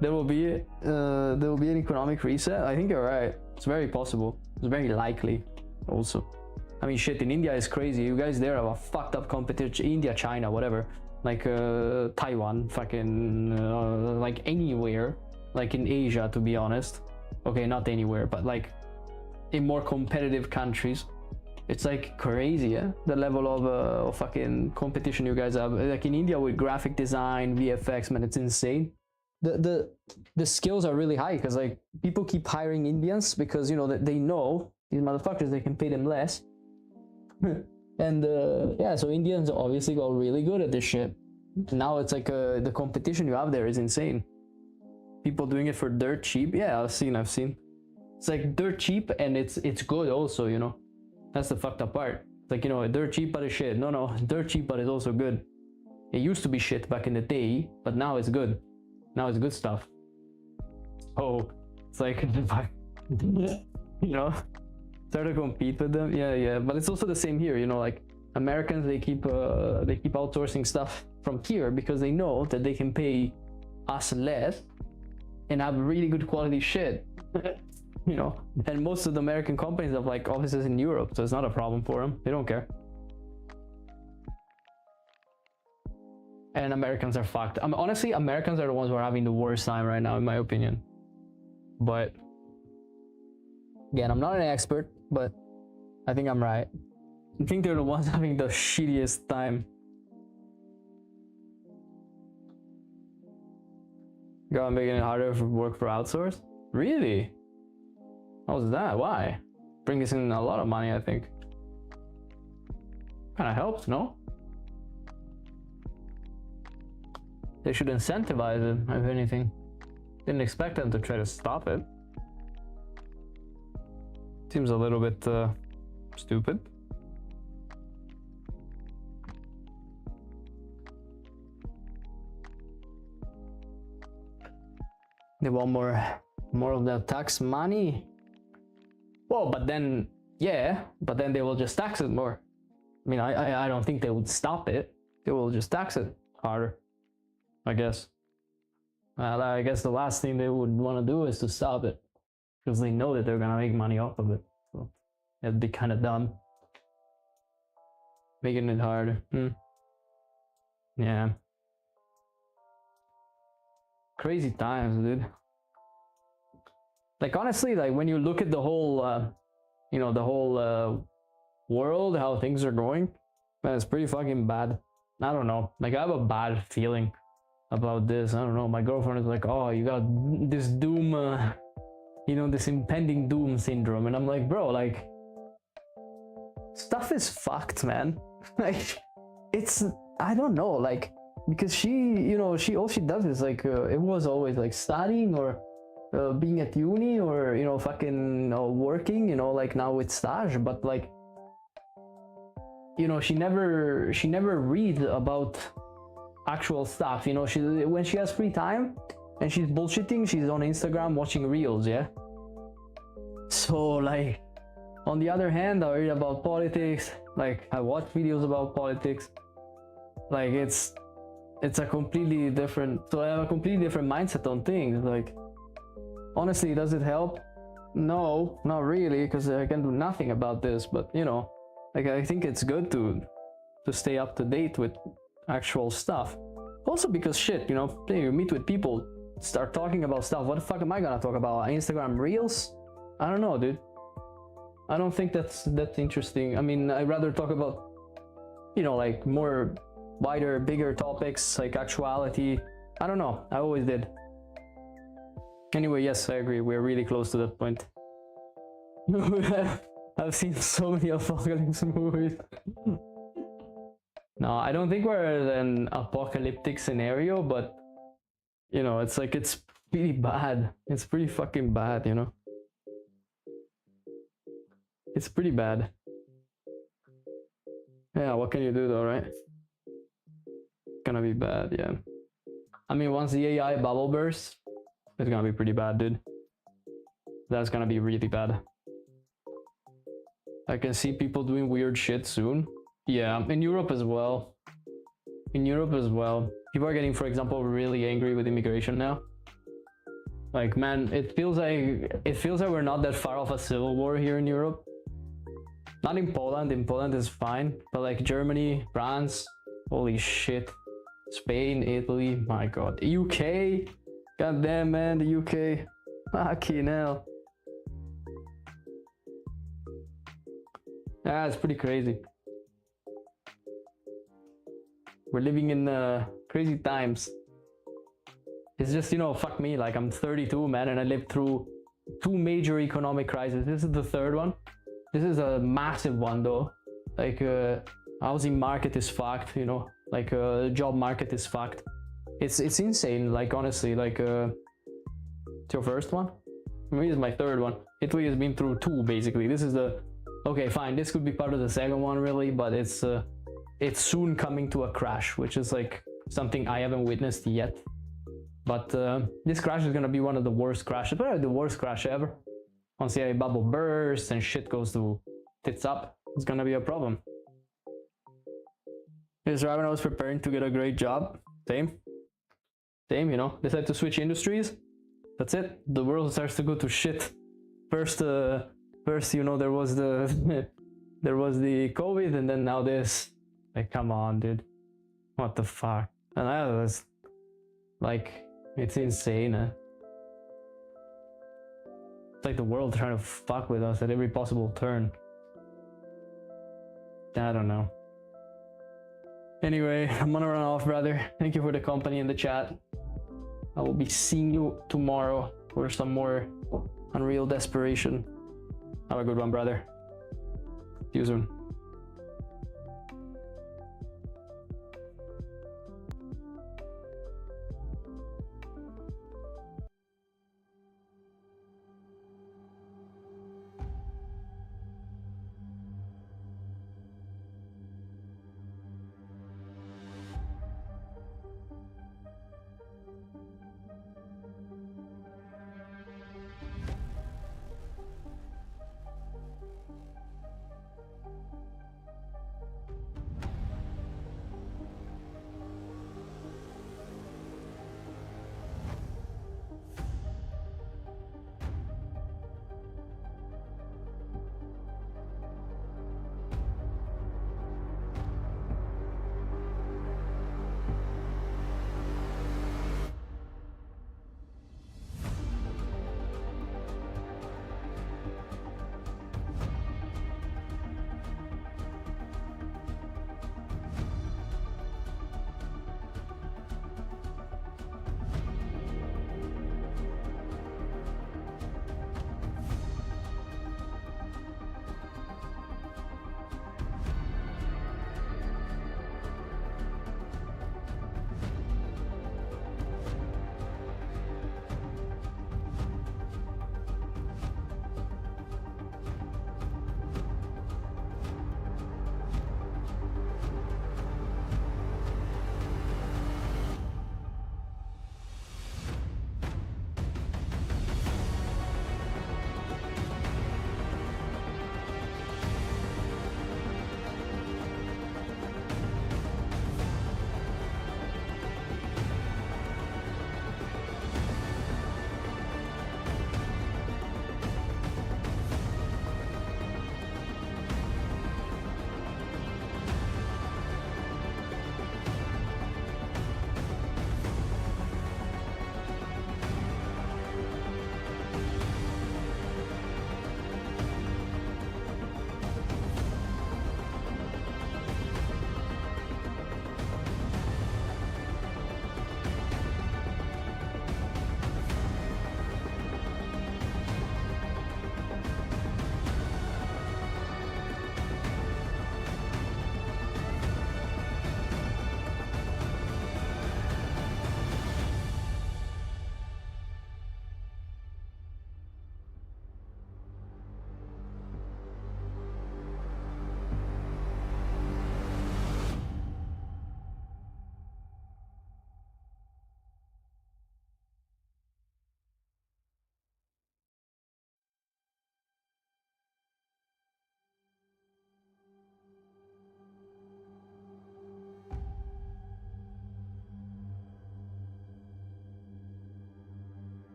There will be an economic reset. I think you're right. It's very possible. It's very likely also. I mean, shit, in India is crazy. You guys there have a fucked up competition. India, China, whatever. Like Taiwan, fucking like anywhere. Like in Asia, to be honest. Okay, not anywhere, but like in more competitive countries. It's like crazy, yeah? The level of fucking competition you guys have. Like in India with graphic design, VFX, man, it's insane. The skills are really high because like people keep hiring Indians because, you know, they know these motherfuckers, they can pay them less. And yeah, so Indians obviously got really good at this shit. Now it's like the competition you have there is insane. People doing it for dirt cheap. Yeah, I've seen. It's like dirt cheap and it's good also, you know. That's the fucked up part. It's like, you know, dirt cheap but it's shit. No, dirt cheap but it's also good. It used to be shit back in the day, but now it's good. Now it's good stuff. Oh, it's like, you know, start to compete with them. Yeah, but it's also the same here, you know, like Americans, they keep outsourcing stuff from here because they know that they can pay us less and have really good quality shit. You know, and most of the American companies have like offices in Europe, so it's not a problem for them. They don't care. And Americans are fucked. I mean, honestly, Americans are the ones who are having the worst time right now, in my opinion. But again, I'm not an expert, but I think I'm right. I think they're the ones having the shittiest time. God, making it harder for work for outsource? Really? How was that? Why? Brings in a lot of money, I think. Kind of helps, no? They should incentivize it, if anything. Didn't expect them to try to stop it. Seems a little bit stupid. They want more of the tax money. Well, but then, yeah, but then they will just tax it more. I mean, I don't think they would stop it. They will just tax it. harder, I guess. I guess the last thing they would want to do is to stop it, because they know that they're gonna make money off of it. So it'd be kind of dumb making it harder. Yeah, crazy times, dude. Like honestly, like when you look at the whole you know, the whole world, how things are going, man, it's pretty fucking bad. I don't know, like I have a bad feeling about this. I don't know, my girlfriend is like, oh, you got this doom, you know, this impending doom syndrome, and I'm like, bro, like stuff is fucked, man. Like it's, I don't know, like, because she, you know, all she does is like it was always like studying or being at uni, or you know, fucking working, you know, like now with stage, but like, you know, she never reads about actual stuff, you know. She, when she has free time and she's bullshitting, she's on Instagram watching reels, yeah. So like, on the other hand, I read about politics, like I watch videos about politics, like it's a completely different, so I have a completely different mindset on things. Like honestly, does it help? No, not really, because I can do nothing about this, but you know, like I think it's good to stay up to date with actual stuff. Also because shit, you know, you meet with people, start talking about stuff, what the fuck am I gonna talk about? Instagram reels? I don't know, dude. I don't think that's interesting. I mean, I'd rather talk about, you know, like more wider, bigger topics, like actuality. I don't know, I always did. Anyway, yes, I agree, we're really close to that point. I've seen so many apocalypse movies. No, I don't think we're in an apocalyptic scenario, but you know, it's like, it's pretty bad. It's pretty fucking bad, you know. It's pretty bad. Yeah, what can you do though, right? It's gonna be bad, yeah. I mean, once the AI bubble bursts, it's gonna be pretty bad, dude. That's gonna be really bad. I can see people doing weird shit soon. Yeah, in Europe as well. In Europe as well. People are getting, for example, really angry with immigration now. Like, man, it feels like we're not that far off a civil war here in Europe. Not in Poland. In Poland is fine, but like Germany, France, holy shit. Spain, Italy, my god. UK, god damn, man, the UK. Fucking hell. Yeah, it's pretty crazy. We're living in crazy times. It's just, you know, fuck me, like I'm 32, man, and I lived through 2 major economic crises. This is the 3rd one. This is a massive one though. Like housing market is fucked, you know, like job market is fucked. It's insane, like honestly, like it's your 1st one? Maybe it's my 3rd one. Italy has been through 2 basically. This is the, okay, fine, this could be part of the 2nd one really, but it's soon coming to a crash, which is like something I haven't witnessed yet. But this crash is gonna be one of the worst crashes, probably the worst crash ever. Once the bubble bursts and shit goes to tits up, it's gonna be a problem. Yes, right when I was preparing to get a great job, same, you know, decided to switch industries. That's it. The world starts to go to shit. First, you know, there was the there was the COVID, and then now this. Like, come on, dude. What the fuck? And I was like, it's insane. It's like the world trying to fuck with us at every possible turn. I don't know. Anyway, I'm gonna run off, brother. Thank you for the company in the chat. I will be seeing you tomorrow for some more Unreal Desperation. Have a good one, brother. See you soon.